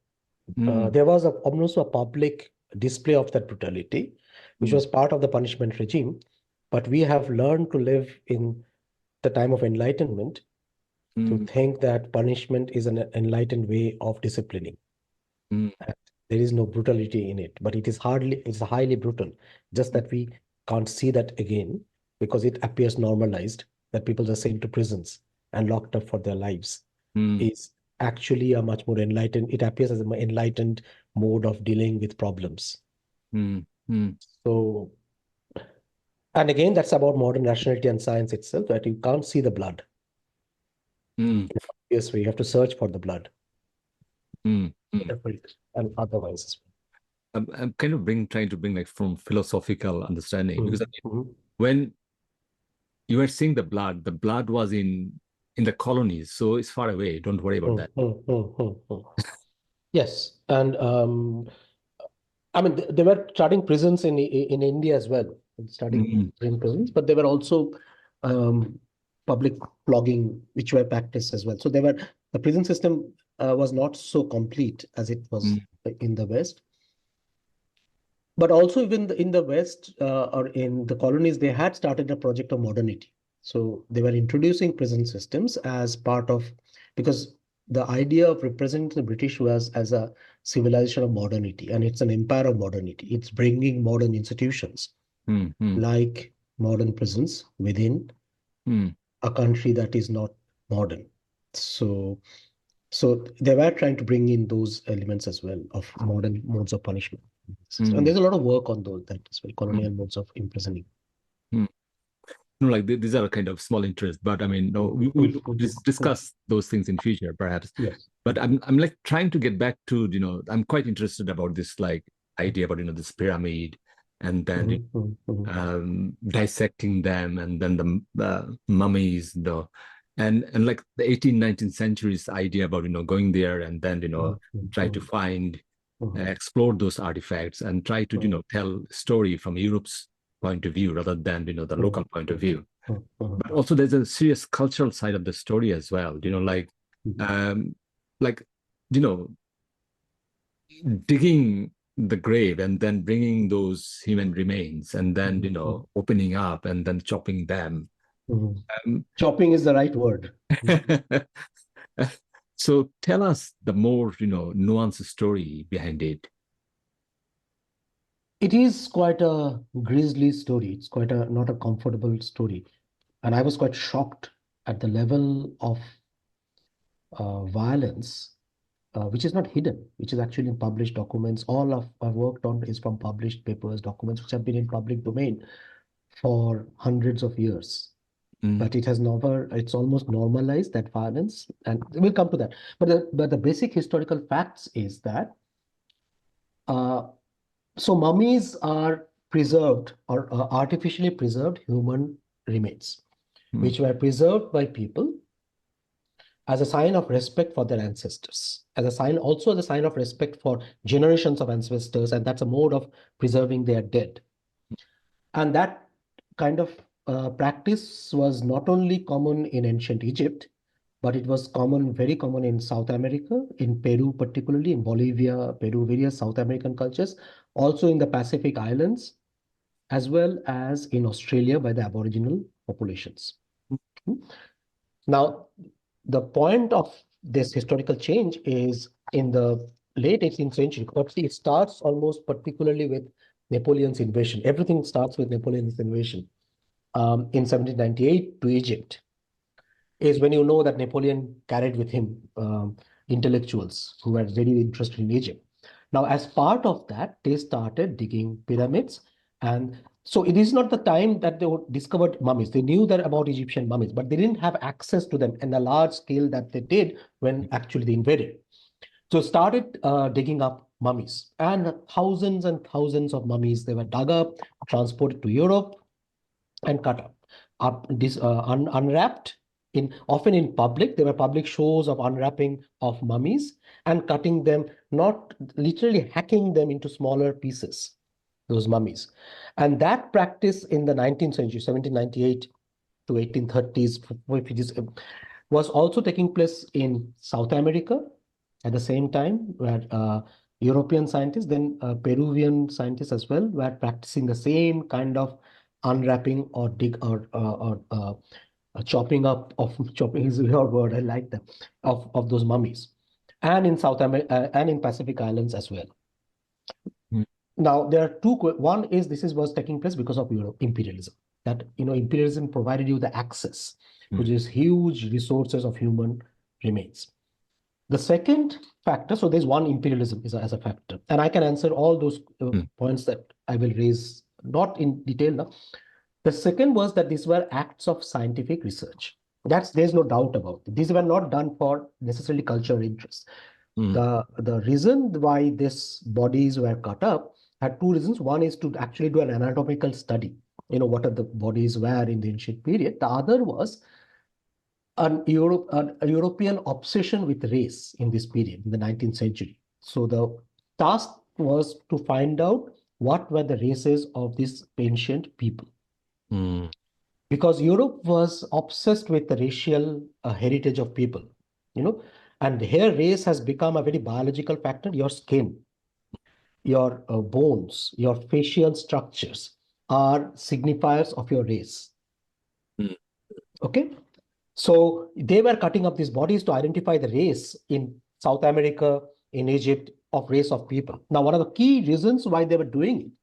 There was almost a public display of that brutality, which was part of the punishment regime. But we have learned to live in the time of enlightenment, to think that punishment is an enlightened way of disciplining. There is no brutality in it, but it's highly brutal. Just that we can't see that again, because it appears normalized, that people are sent to prisons and locked up for their lives. Is actually a much more enlightened, it appears as an enlightened mode of dealing with problems. So, and again, that's about modern rationality and science itself, that you can't see the blood. Yes, we have to search for the blood. And otherwise as well. I'm kind of trying to bring like from philosophical understanding, because when you were seeing the blood was in the colonies, so it's far away. Don't worry about that. Yes, and I mean, they were starting prisons in India as well, starting prisons, but they were also public flogging, which were practiced as well. So the prison system was not so complete as it was in the West. But also even in the West or in the colonies, they had started a project of modernity. So they were introducing prison systems as part of, because the idea of representing the British was as a civilization of modernity, and it's an empire of modernity. It's bringing modern institutions like modern prisons within a country that is not modern. So they were trying to bring in those elements as well of modern modes of punishment. And there's a lot of work on that as well, colonial modes of imprisoning. Like these are kind of small interests, but I mean, no, we'll discuss those things in future, perhaps. Yes. But I'm like trying to get back to, I'm quite interested about this like idea about, this pyramid and then dissecting them, and then the mummies, and like the 18th, 19th centuries idea about going there and then try to find, explore those artifacts and try to tell story from Europe's point of view rather than the local point of view. But also there's a serious cultural side of the story as well. Like digging the grave and then bringing those human remains and then opening up and then chopping them. Chopping is the right word. So tell us the more nuanced story behind it. It is quite a grisly story. It's quite a not a comfortable story, and I was quite shocked at the level of violence, which is not hidden, which is actually in published documents. All of I've worked on is from published papers, documents which have been in public domain for hundreds of years. But it has never, it's almost normalized, that violence, and we'll come to that. But the basic historical facts is that so mummies are preserved or artificially preserved human remains, which were preserved by people as a sign of respect for their ancestors, as a sign, also as a sign of respect for generations of ancestors, and that's a mode of preserving their dead. And that kind of practice was not only common in ancient Egypt, but it was very common in South America, in Peru particularly, in Bolivia, Peru, various South American cultures, also in the Pacific Islands, as well as in Australia by the Aboriginal populations. Now, the point of this historical change is in the late 18th century, but it starts almost particularly with Napoleon's invasion. Everything starts with Napoleon's invasion in 1798 to Egypt, is when you know that Napoleon carried with him intellectuals who were very interested in Egypt. Now, as part of that, they started digging pyramids. And so it is not the time that they discovered mummies. They knew that about Egyptian mummies, but they didn't have access to them in a large scale that they did when actually they invaded. So started digging up mummies, and thousands of mummies, they were dug up, transported to Europe, and cut up, unwrapped, often in public. There were public shows of unwrapping of mummies and cutting them, not literally hacking them into smaller pieces, those mummies. And that practice in the 19th century, 1798 to 1830s, was also taking place in South America at the same time, where European scientists, then Peruvian scientists as well, were practicing the same kind of unwrapping or chopping up of chopping is your word, I like that, of those mummies, and in South America and in Pacific Islands as well. Now there are two. One is was taking place because of imperialism. That imperialism provided you the access to these huge resources of human remains. The second factor, so there's one, imperialism as a factor, and I can answer all those points that I will raise, not in detail now. The second was that these were acts of scientific research. There's no doubt about it. These were not done for necessarily cultural interests. The reason why these bodies were cut up had two reasons. One is to actually do an anatomical study, what are the bodies were in the ancient period. The other was a European obsession with race in this period, in the 19th century. So the task was to find out what were the races of these ancient people. Because Europe was obsessed with the racial heritage of people, and here race has become a very biological factor. Your skin, your bones, your facial structures are signifiers of your race. Okay. So they were cutting up these bodies to identify the race in South America, in Egypt, of race of people. Now, one of the key reasons why they were doing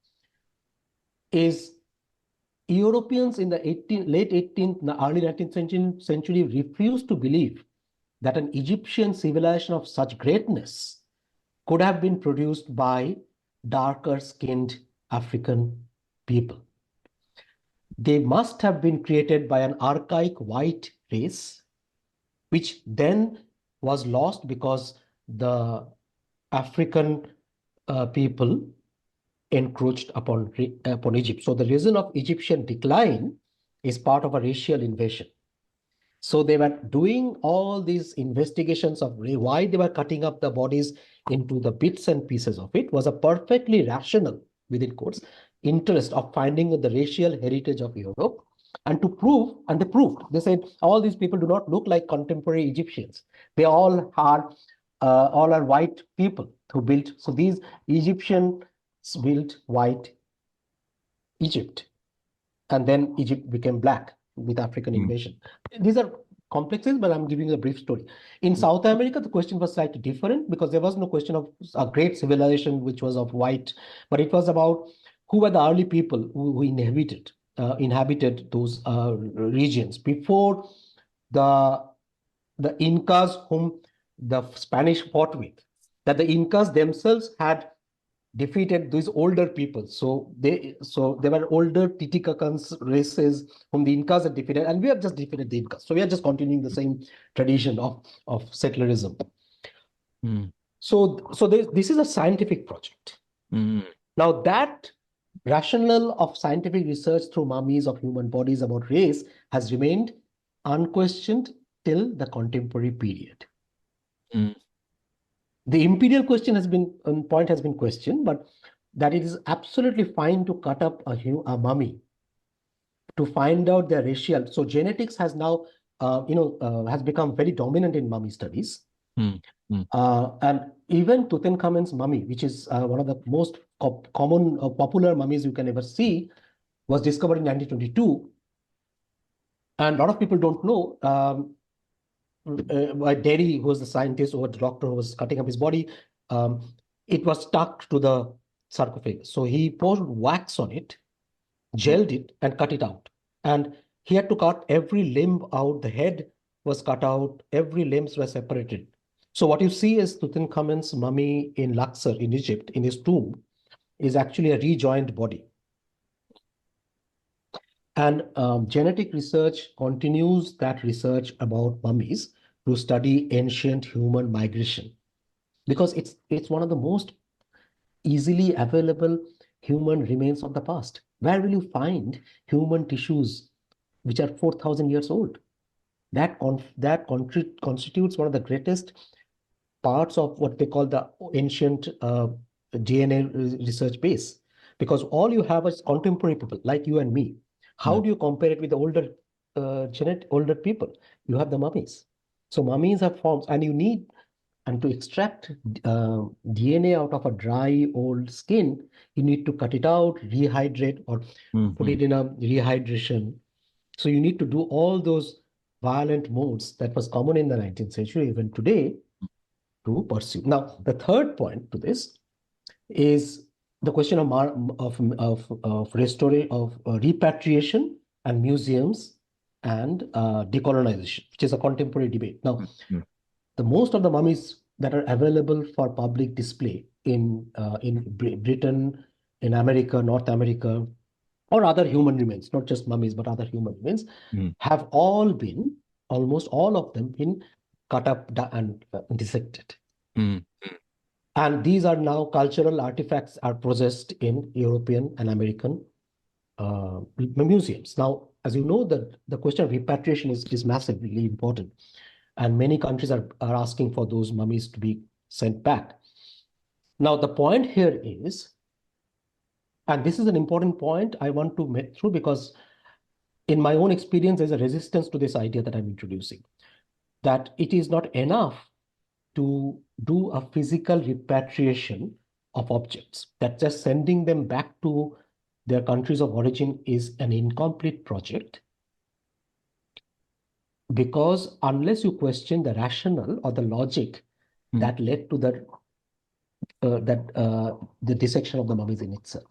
it is Europeans in the late 18th, early 19th century refused to believe that an Egyptian civilization of such greatness could have been produced by darker skinned African people. They must have been created by an archaic white race, which then was lost because the African people encroached upon Egypt. So the reason of Egyptian decline is part of a racial invasion. So they were doing all these investigations of why they were cutting up the bodies into the bits and pieces of it was a perfectly rational, within quotes, interest of finding the racial heritage of Europe. And to prove, and they proved, they said all these people do not look like contemporary Egyptians. They all are white people who built. So these Egyptians built white Egypt, and then Egypt became black with African invasion. These are complexities, but I'm giving you a brief story. In South America, the question was slightly different because there was no question of a great civilization which was of white, but it was about who were the early people who inhabited those regions before the Incas, whom the Spanish fought with. That the Incas themselves had defeated these older people. So there were older Titicacans races whom the Incas had defeated, and we have just defeated the Incas. So we are just continuing the same tradition of settlerism. So this is a scientific project. Now that rationale of scientific research through mummies of human bodies about race has remained unquestioned till the contemporary period. The imperial point has been questioned, but that it is absolutely fine to cut up a mummy to find out their racial. So genetics has now, has become very dominant in mummy studies. And even Tutankhamun's mummy, which is one of the most common popular mummies you can ever see, was discovered in 1922. And a lot of people don't know. By Derry, who was the scientist or the doctor who was cutting up his body, it was stuck to the sarcophagus. So he poured wax on it, gelled it, and cut it out. And he had to cut every limb out. The head was cut out. Every limbs were separated. So what you see is Tutankhamun's mummy in Luxor in Egypt, in his tomb, is actually a rejoined body. And genetic research continues that research about mummies to study ancient human migration, because it's one of the most easily available human remains of the past. Where will you find human tissues which are 4,000 years old? That constitutes one of the greatest parts of what they call the ancient DNA research base, because all you have is contemporary people like you and me. How do you compare it with the older people? You have the mummies. So mummies have forms, and to extract DNA out of a dry old skin, you need to cut it out, rehydrate, or put it in a rehydration. So you need to do all those violent modes that was common in the 19th century, even today, to pursue. Now, the third point to this is the question of repatriation and museums and decolonization, which is a contemporary debate. Now, the most of the mummies that are available for public display in Britain, in America, North America, or other human remains, not just mummies, but other human remains, have almost all of them been cut up and dissected. And these are now cultural artifacts are possessed in European and American museums. Now, as you know, the question of repatriation is massively important. And many countries are asking for those mummies to be sent back. Now, the point here is, and this is an important point I want to make through, because in my own experience, there's a resistance to this idea that I'm introducing, that it is not enough to do a physical repatriation of objects, that just sending them back to their countries of origin is an incomplete project. Because unless you question the rationale or the logic that led to the dissection of the mummies in itself,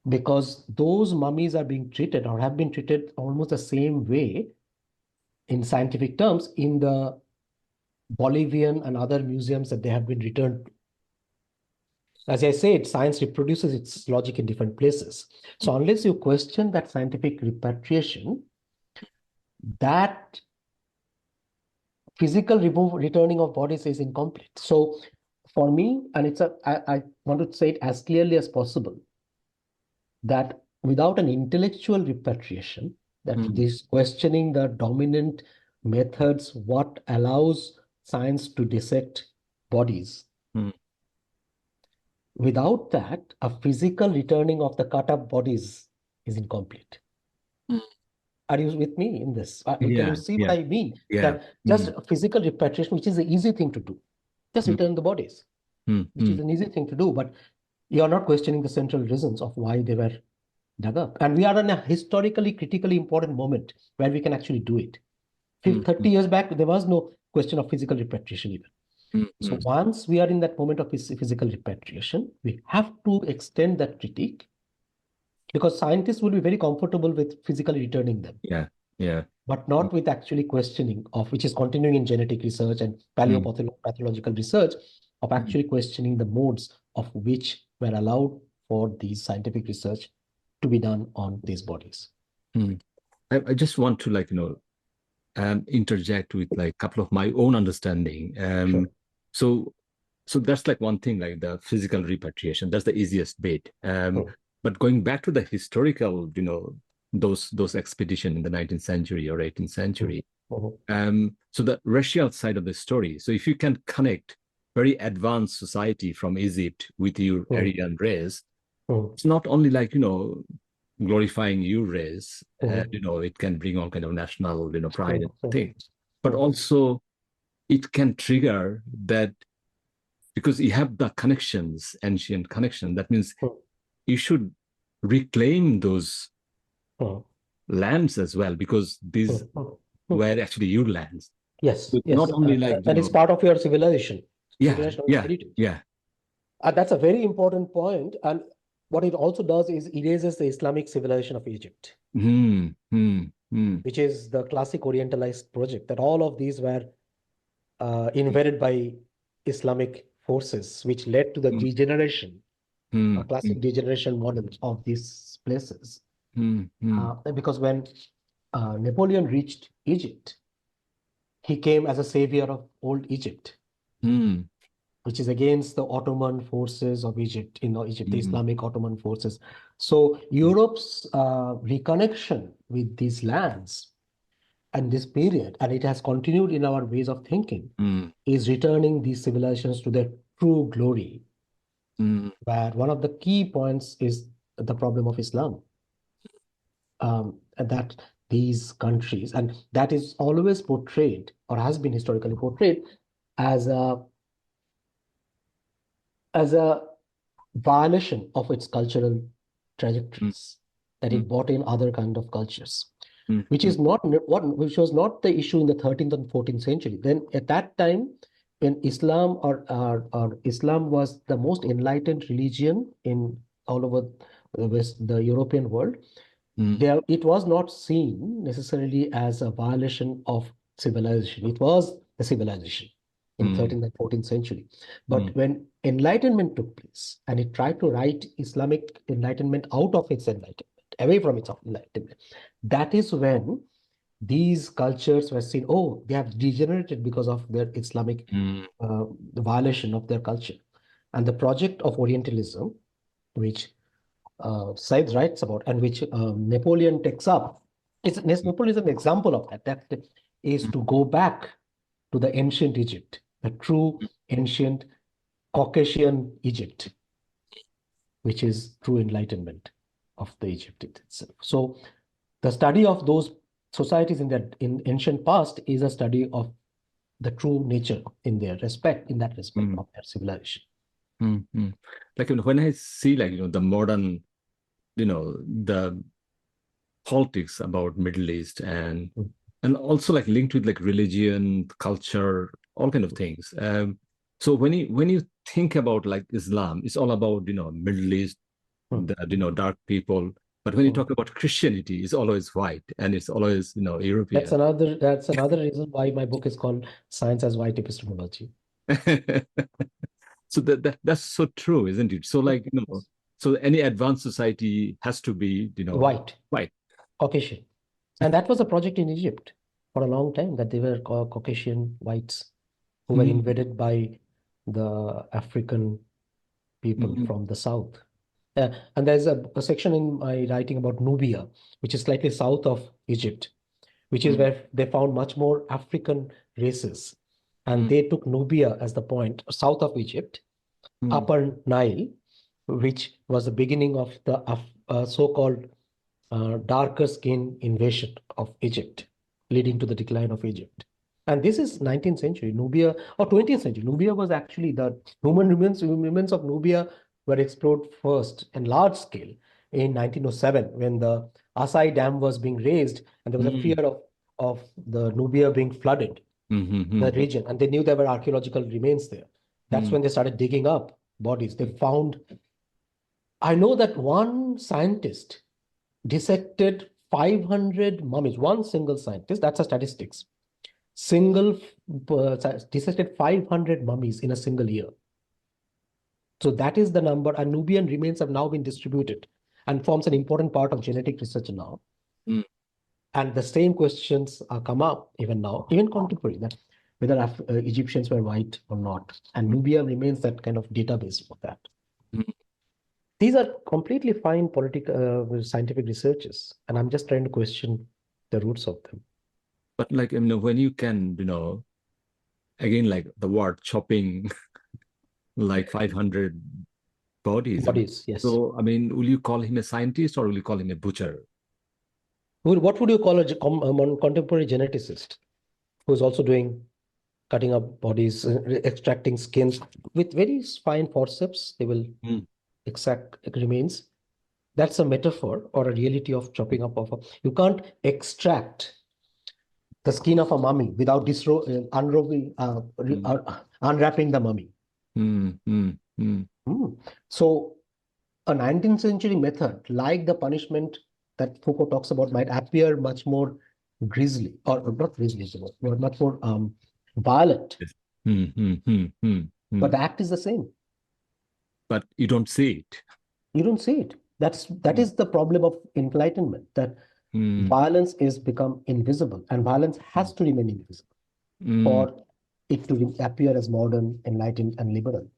because those mummies are being treated or have been treated almost the same way in scientific terms in the Bolivian and other museums that they have been returned to. As I said, science reproduces its logic in different places. So unless you question that scientific repatriation, that physical returning of bodies is incomplete. So for me, and I want to say it as clearly as possible, that without an intellectual repatriation, that this questioning the dominant methods, what allows science to dissect bodies, without that, a physical returning of the cut up bodies is incomplete. Are you with me in this? Can you see what I mean? That just a physical repatriation, which is an easy thing to do, just return the bodies, which is an easy thing to do, but you are not questioning the central reasons of why they were dug up. And we are in a historically critically important moment where we can actually do it. 30 years back, there was no question of physical repatriation even. So once we are in that moment of physical repatriation, we have to extend that critique, because scientists will be very comfortable with physically returning them. But not with actually questioning of, which is continuing in genetic research and paleopathological research, of actually questioning the modes of which were allowed for these scientific research to be done on these bodies. I just want to interject with a couple of my own understanding. So that's one thing, like the physical repatriation. That's the easiest bit. But going back to the historical, those expeditions in the 19th century or 18th century. So the racial side of the story. So if you can connect very advanced society from Egypt with your Aryan race, it's not only glorifying your race, and it can bring all kind of national pride and things, but also it can trigger that, because you have the connections, ancient connection. That means you should reclaim those lands as well, because these were actually your lands. Yes, so not only and it's part of your civilization. Heritage. That's a very important point. And what it also does is erases the Islamic civilization of Egypt, which is the classic Orientalized project, that all of these were invaded by Islamic forces, which led to the degeneration, a classic degeneration model of these places. Because when Napoleon reached Egypt, he came as a savior of old Egypt, which is against the Ottoman forces of Egypt, the Islamic Ottoman forces. So Europe's reconnection with these lands and this period, and it has continued in our ways of thinking, is returning these civilizations to their true glory, where one of the key points is the problem of Islam. And that these countries, and that is always portrayed, or has been historically portrayed, as a violation of its cultural trajectories, that it brought in other kind of cultures, which was not the issue in the 13th and 14th century. Then at that time, when Islam or Islam was the most enlightened religion in all over the European world, it was not seen necessarily as a violation of civilization. It was a civilization in 13th and 14th century. But when enlightenment took place, and it tried to write Islamic enlightenment out of its enlightenment, away from its enlightenment, that is when these cultures were seen, oh, they have degenerated because of their Islamic the violation of their culture. And the project of Orientalism, which Said writes about, and which Napoleon takes up, Napoleon is an example of that. That is to go back to the ancient Egypt, the true ancient Caucasian Egypt, which is true enlightenment of the Egypt itself. So the study of those societies in ancient past is a study of the true nature in that respect of their civilization. Like when I see the modern, the politics about Middle East and also linked with religion, culture, all kind of things. So when you think about Islam, it's all about Middle East, the dark people. But when you talk about Christianity, it's always white, and it's always European. That's another reason why my book is called Science as White Epistemology. So that's so true, isn't it? So so any advanced society has to be white, Caucasian, and that was a project in Egypt for a long time, that they were Caucasian whites who were invaded by the African people from the south. And there's a section in my writing about Nubia, which is slightly south of Egypt, which is where they found much more African races. And they took Nubia as the point, south of Egypt, Upper Nile, which was the beginning of the so-called darker skin invasion of Egypt, leading to the decline of Egypt. And this is 19th century. Nubia, or 20th century. Nubia was actually the human remains of Nubia were explored first and large scale in 1907 when the Asai Dam was being raised and there was a fear of the Nubia being flooded, the region, and they knew there were archaeological remains there. That's when they started digging up bodies. They found, I know that one scientist dissected 500 mummies, one single scientist, that's a statistics, dissected 500 mummies in a single year. So that is the number, and Nubian remains have now been distributed and forms an important part of genetic research now. And the same questions come up even now, even contemporary, that whether Egyptians were white or not. And Nubia remains that kind of database for that. These are completely fine political, scientific researches, and I'm just trying to question the roots of them. But like, when you can, again, like the word chopping, like 500 bodies. Bodies, yes. So, will you call him a scientist or will you call him a butcher? What would you call a contemporary geneticist who's also doing cutting up bodies, extracting skins with very fine forceps? They will extract remains. That's a metaphor or a reality of chopping up of you can't extract the skin of a mummy without unwrapping the mummy. So a 19th century method, like the punishment that Foucault talks about, might appear much more grisly, or not grisly, but much more violent. But the act is the same. But you don't see it. You don't see it. That is the problem of enlightenment, that violence is become invisible, and violence has to remain invisible for it to appear as modern, enlightened, and liberal.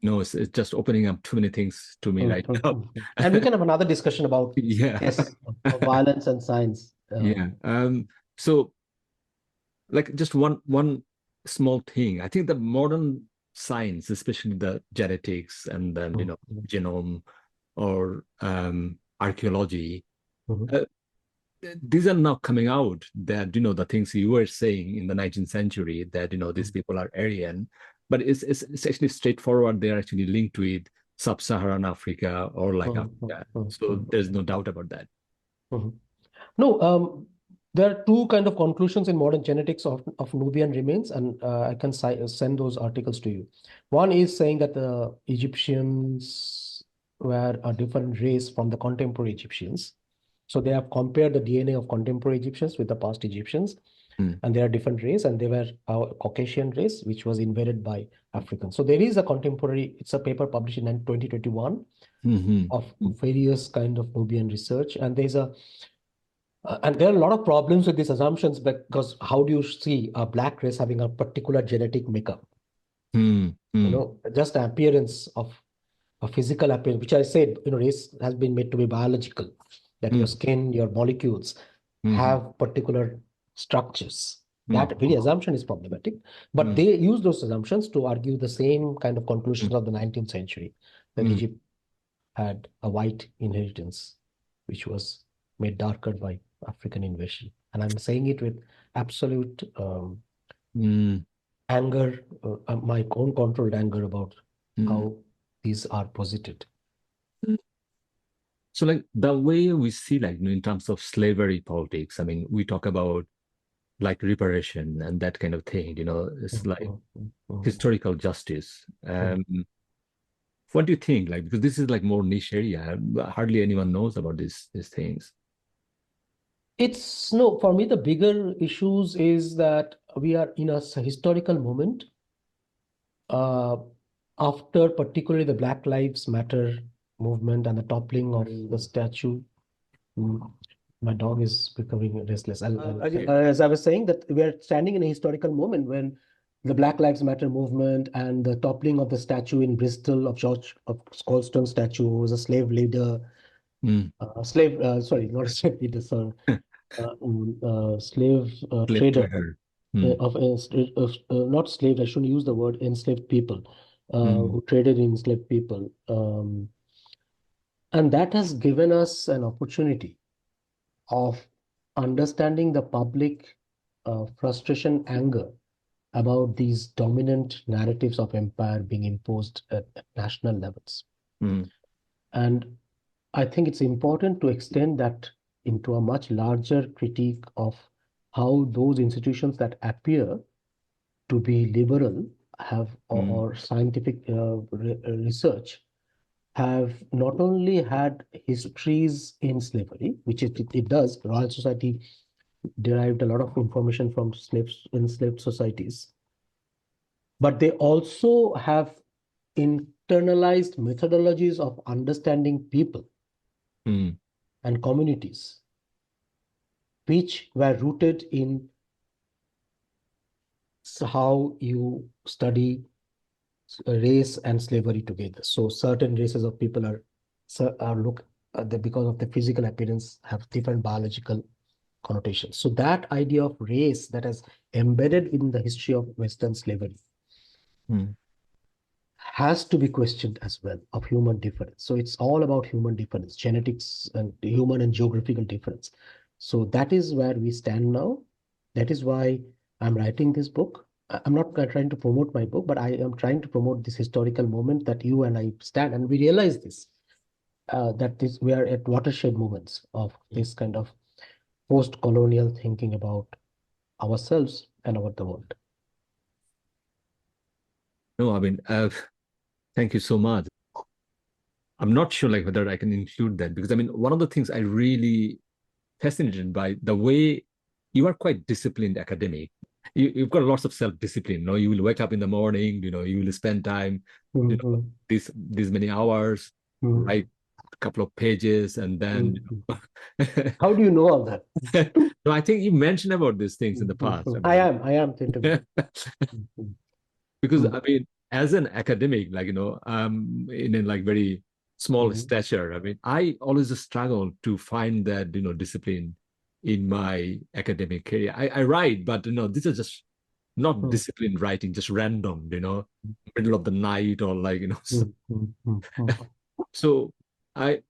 No, it's just opening up too many things to me right now. And we can have another discussion about violence and science. So, like, just one small thing. I think the modern science, especially the genetics and then genome or archaeology, these are now coming out that the things you were saying in the 19th century, that these people are Aryan, but it's actually straightforward. They're actually linked with sub-Saharan Africa or like Africa. So there's no doubt about that. No, there are two kind of conclusions in modern genetics of Nubian remains, and I can send those articles to you. One is saying that the Egyptians were a different race from the contemporary Egyptians. So they have compared the DNA of contemporary Egyptians with the past Egyptians, and they are different race, and they were a Caucasian race, which was invaded by Africans. So there is a contemporary, it's a paper published in 2021 of various kind of Nubian research, and there's and there are a lot of problems with these assumptions, because how do you see a black race having a particular genetic makeup? Just the appearance of a physical appearance, which I said, race has been made to be biological, that your skin, your molecules have particular structures. That very assumption is problematic, but they use those assumptions to argue the same kind of conclusions of the 19th century, that Egypt had a white inheritance, which was made darker by African invasion. And I'm saying it with absolute anger, my own controlled anger about how these are posited. So like the way we see, like, in terms of slavery politics, we talk about like reparation and that kind of thing, it's like historical justice. What do you think? Like, because this is like more niche area, hardly anyone knows about these things. For me, the bigger issues is that we are in a historical moment after particularly the Black Lives Matter movement and the toppling of the statue. My dog is becoming restless. Okay. As I was saying, that we are standing in a historical moment when the Black Lives Matter movement and the toppling of the statue in Bristol of George of Colston statue, who was a slave leader, Mm. sorry, not a slave leader, sorry, slave Slave trader trader. Mm. not slave, I shouldn't use the word enslaved people, Mm. who traded in enslaved people. And that has given us an opportunity of understanding the public frustration, anger about these dominant narratives of empire being imposed at national levels. Mm. And I think it's important to extend that into a much larger critique of how those institutions that appear to be liberal have Mm. or scientific research have not only had histories in slavery, which it does. Royal Society derived a lot of information from enslaved societies, but they also have internalized methodologies of understanding people Mm. and communities, which were rooted in how you study race and slavery together. So certain races of people because of the physical appearance have different biological connotations. So that idea of race that has embedded in the history of Western slavery Mm. has to be questioned as well, of human difference. So it's all about human difference, genetics and human and geographical difference. So that is where we stand now. That is why I'm writing this book. I'm not trying to promote my book, but I am trying to promote this historical moment that you and I stand, and we realize this, that this we are at watershed moments of this kind of post-colonial thinking about ourselves and about the world. No, I mean, thank you so much. I'm not sure like whether I can include that because I mean, one of the things I really fascinated by the way you are quite disciplined academic. You've got lots of self-discipline. You know, you will wake up in the morning. You know, you will spend time. You know, Mhm. these many hours, Mhm. write a couple of pages, and then. Mhm. You How do you know all that? know, no, I think you mentioned about these things in the past. I mean, I am thinking. Mhm. because Mhm. I mean, as an academic, like in a like very small Mhm. stature. I mean, I always struggle to find that discipline in my academic career. I write, but this is just not Mhm. disciplined writing, just random. Middle of the night or like Mhm. Mhm. Mhm. so I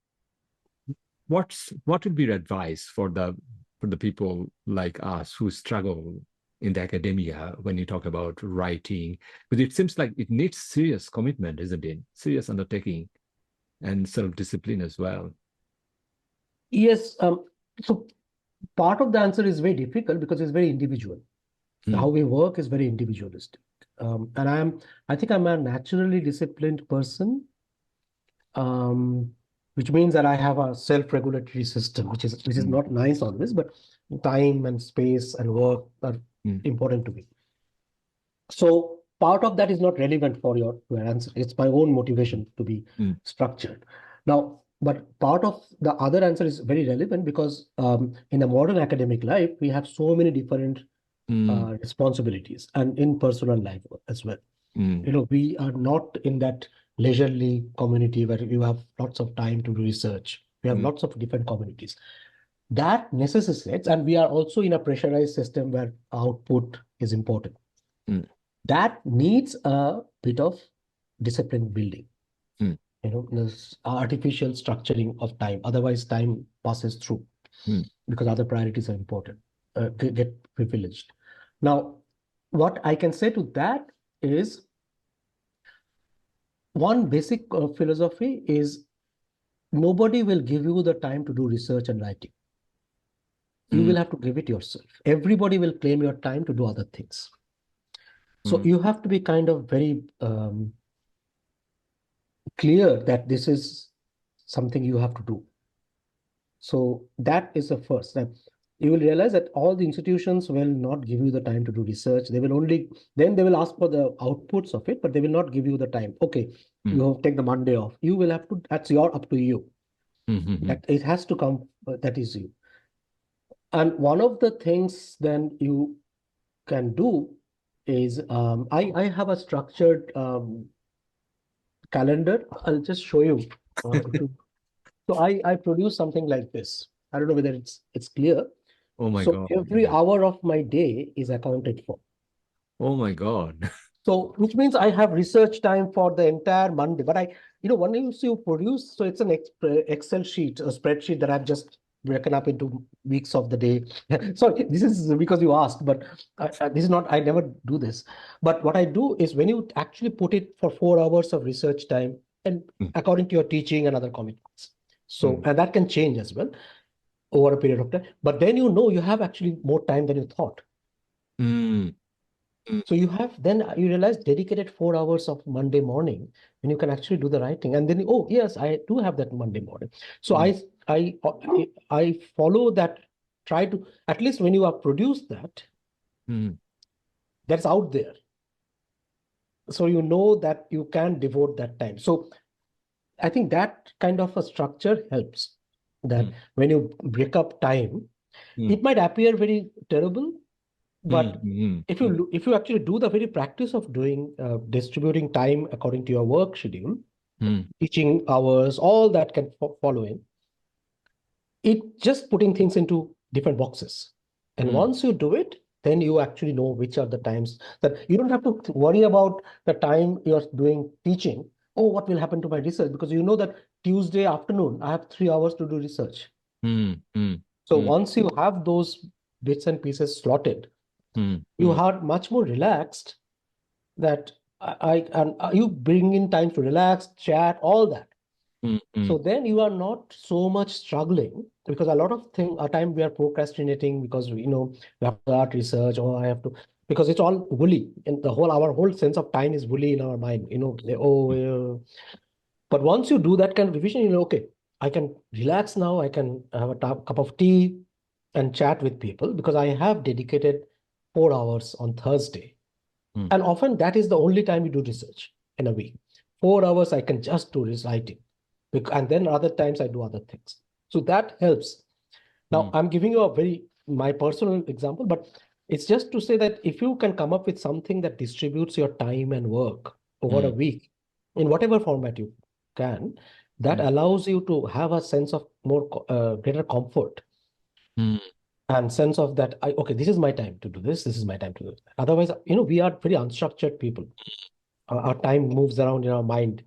what would be your advice for the people like us who struggle in the academia when you talk about writing? Because it seems like it needs serious commitment, isn't it? Serious undertaking and self-discipline as well. Yes. So part of the answer is very difficult because it's very individual. How Hmm. we work is very individualistic. And I think I'm a naturally disciplined person, um, which means that I have a self-regulatory system, which is Hmm. not nice always, but time and space and work are Hmm. important to me. So part of that is not relevant for your answer. It's my own motivation to be Hmm. structured. Now, but part of the other answer is very relevant because in the modern academic life, we have so many different Hmm. responsibilities and in personal life as well. Hmm. We are not in that leisurely community where you have lots of time to do research. We have Hmm. lots of different communities. That necessitates, and we are also in a pressurized system where output is important. Hmm. That needs a bit of discipline building, Hmm. this artificial structuring of time. Otherwise, time passes through Hmm. because other priorities are important, get privileged. Now, what I can say to that is one basic philosophy is nobody will give you the time to do research and writing. You Hmm. will have to give it yourself. Everybody will claim your time to do other things. So Hmm. you have to be kind of very clear that this is something you have to do. So that is the first step. You will realize that all the institutions will not give you the time to do research. Then they will ask for the outputs of it, but they will not give you the time. Okay, Hmm. you have take the Monday off. You will have to, that's up to you. Hmm. Hmm. That it has to come, that is you. And one of the things then you can do is I have a structured calendar. I'll just show you. So I produce something like this. I don't know whether it's clear. Oh my So God. every Yeah. hour of my day is accounted for. Oh my God. So which means I have research time for the entire Monday. But when you produce, so it's an Excel sheet, a spreadsheet that I've just broken up into weeks of the day. Sorry, this is because you asked, but this is not, I never do this. But what I do is when you actually put it for 4 hours of research time and Mm, according to your teaching and other commitments. So, mm, and that can change as well over a period of time. But then you have actually more time than you thought. mm, mm, So you realize dedicated 4 hours of Monday morning when you can actually do the writing. And then, oh, yes, I do have that Monday morning. So mm, I follow that, try to, at least when you have produced that, mm, that's out there. So you know that you can devote that time. So I think that kind of a structure helps. That mm, when you break up time, mm, it might appear very terrible, mm, but mm, mm, if you actually do the very practice of doing distributing time according to your work schedule, mm, teaching hours, all that can follow in, it just putting things into different boxes. And mm, once you do it, then you actually know which are the times that you don't have to worry about the time you're doing teaching. Oh, what will happen to my research? Because you know that Tuesday afternoon, I have 3 hours to do research. mm, mm, So mm, once you have those bits and pieces slotted, mm, you are much more relaxed that and you bring in time to relax, chat, all that. mm, So mm, then you are not so much struggling because a lot of a time we are procrastinating because we have to start research or I have to because it's all woolly and our whole sense of time is woolly in our mind. But once you do that kind of revision, okay, I can relax now. I can have a cup of tea and chat with people because I have dedicated 4 hours on Thursday. mm, And often that is the only time you do research in a week. 4 hours I can just do this writing. And then other times I do other things. So that helps. Now mm, I'm giving you my personal example, but it's just to say that if you can come up with something that distributes your time and work over a mm, week in whatever format you can, that mm, allows you to have a sense of more greater comfort mm. and sense of that okay, this is my time to do this is my time to do that. Otherwise, we are very unstructured people. Our time moves around in our mind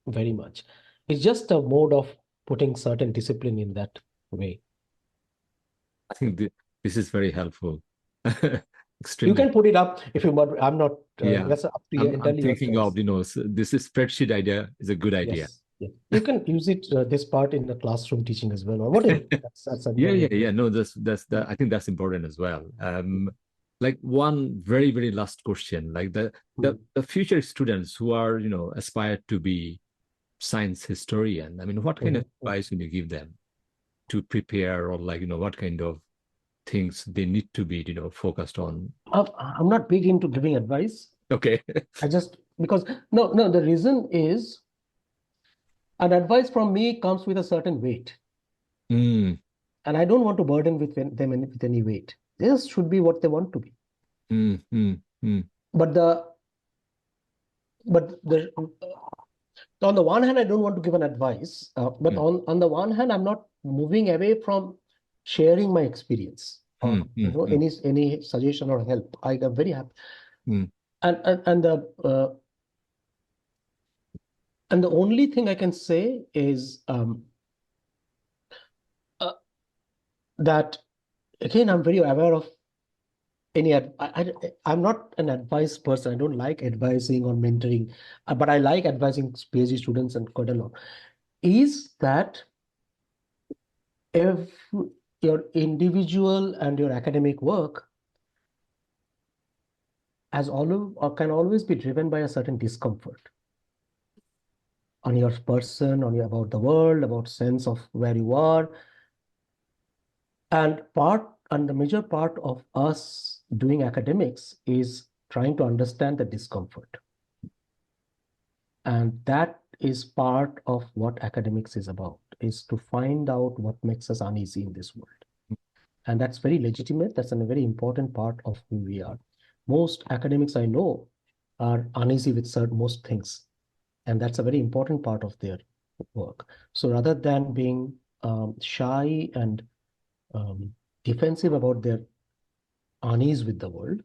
very much. It's just a mode of putting certain discipline in that way. I think this is very helpful. You Extremely. can put it up if you want. I'm not, Yeah. that's up to you, I'm entirely your thinking choice. of, this is spreadsheet idea is a good idea. Yes. Yeah. You can use it, this part in the classroom teaching as well, or whatever. That's Yeah, entirely yeah, up to yeah. you. No, that's that. I think that's important as well. Like one very, very last question, like Hmm. the future students who are, aspired to be science historian. I mean, what kind of Mhm. advice would you give them to prepare, or like, what kind of things they need to be, focused on? I'm not big into giving advice. Okay. I just because no, the reason is an advice from me comes with a certain weight. Mm, And I don't want to burden with any weight. This should be what they want to be. mm, mm, mm, But the on the one hand, I don't want to give an advice. But mm, on the one hand, I'm not moving away from sharing my experience or mm, mm, mm, any suggestion or help. I am very happy. mm, And the only thing I can say is uh, that again, I'm very aware of I'm not an advice person. I don't like advising or mentoring, but I like advising PhD students and quite a lot. Is that if your individual and your academic work has always or can always be driven by a certain discomfort on your person, about the world, about sense of where you are, and the major part of us doing academics is trying to understand the discomfort. And that is part of what academics is about, is to find out what makes us uneasy in this world. And that's very legitimate. That's a very important part of who we are. Most academics I know are uneasy with certain most things, and that's a very important part of their work. So rather than being shy and defensive about their unease with the world,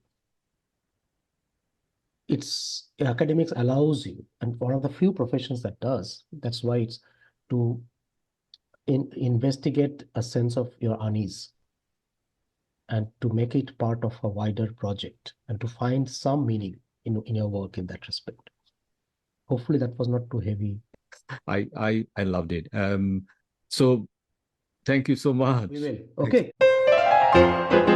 it's academics allows you, and one of the few professions that does. That's why it's to investigate a sense of your unease and to make it part of a wider project and to find some meaning in your work in that respect. Hopefully that was not too heavy. I loved it. So thank you so much. We will. Thanks. Okay.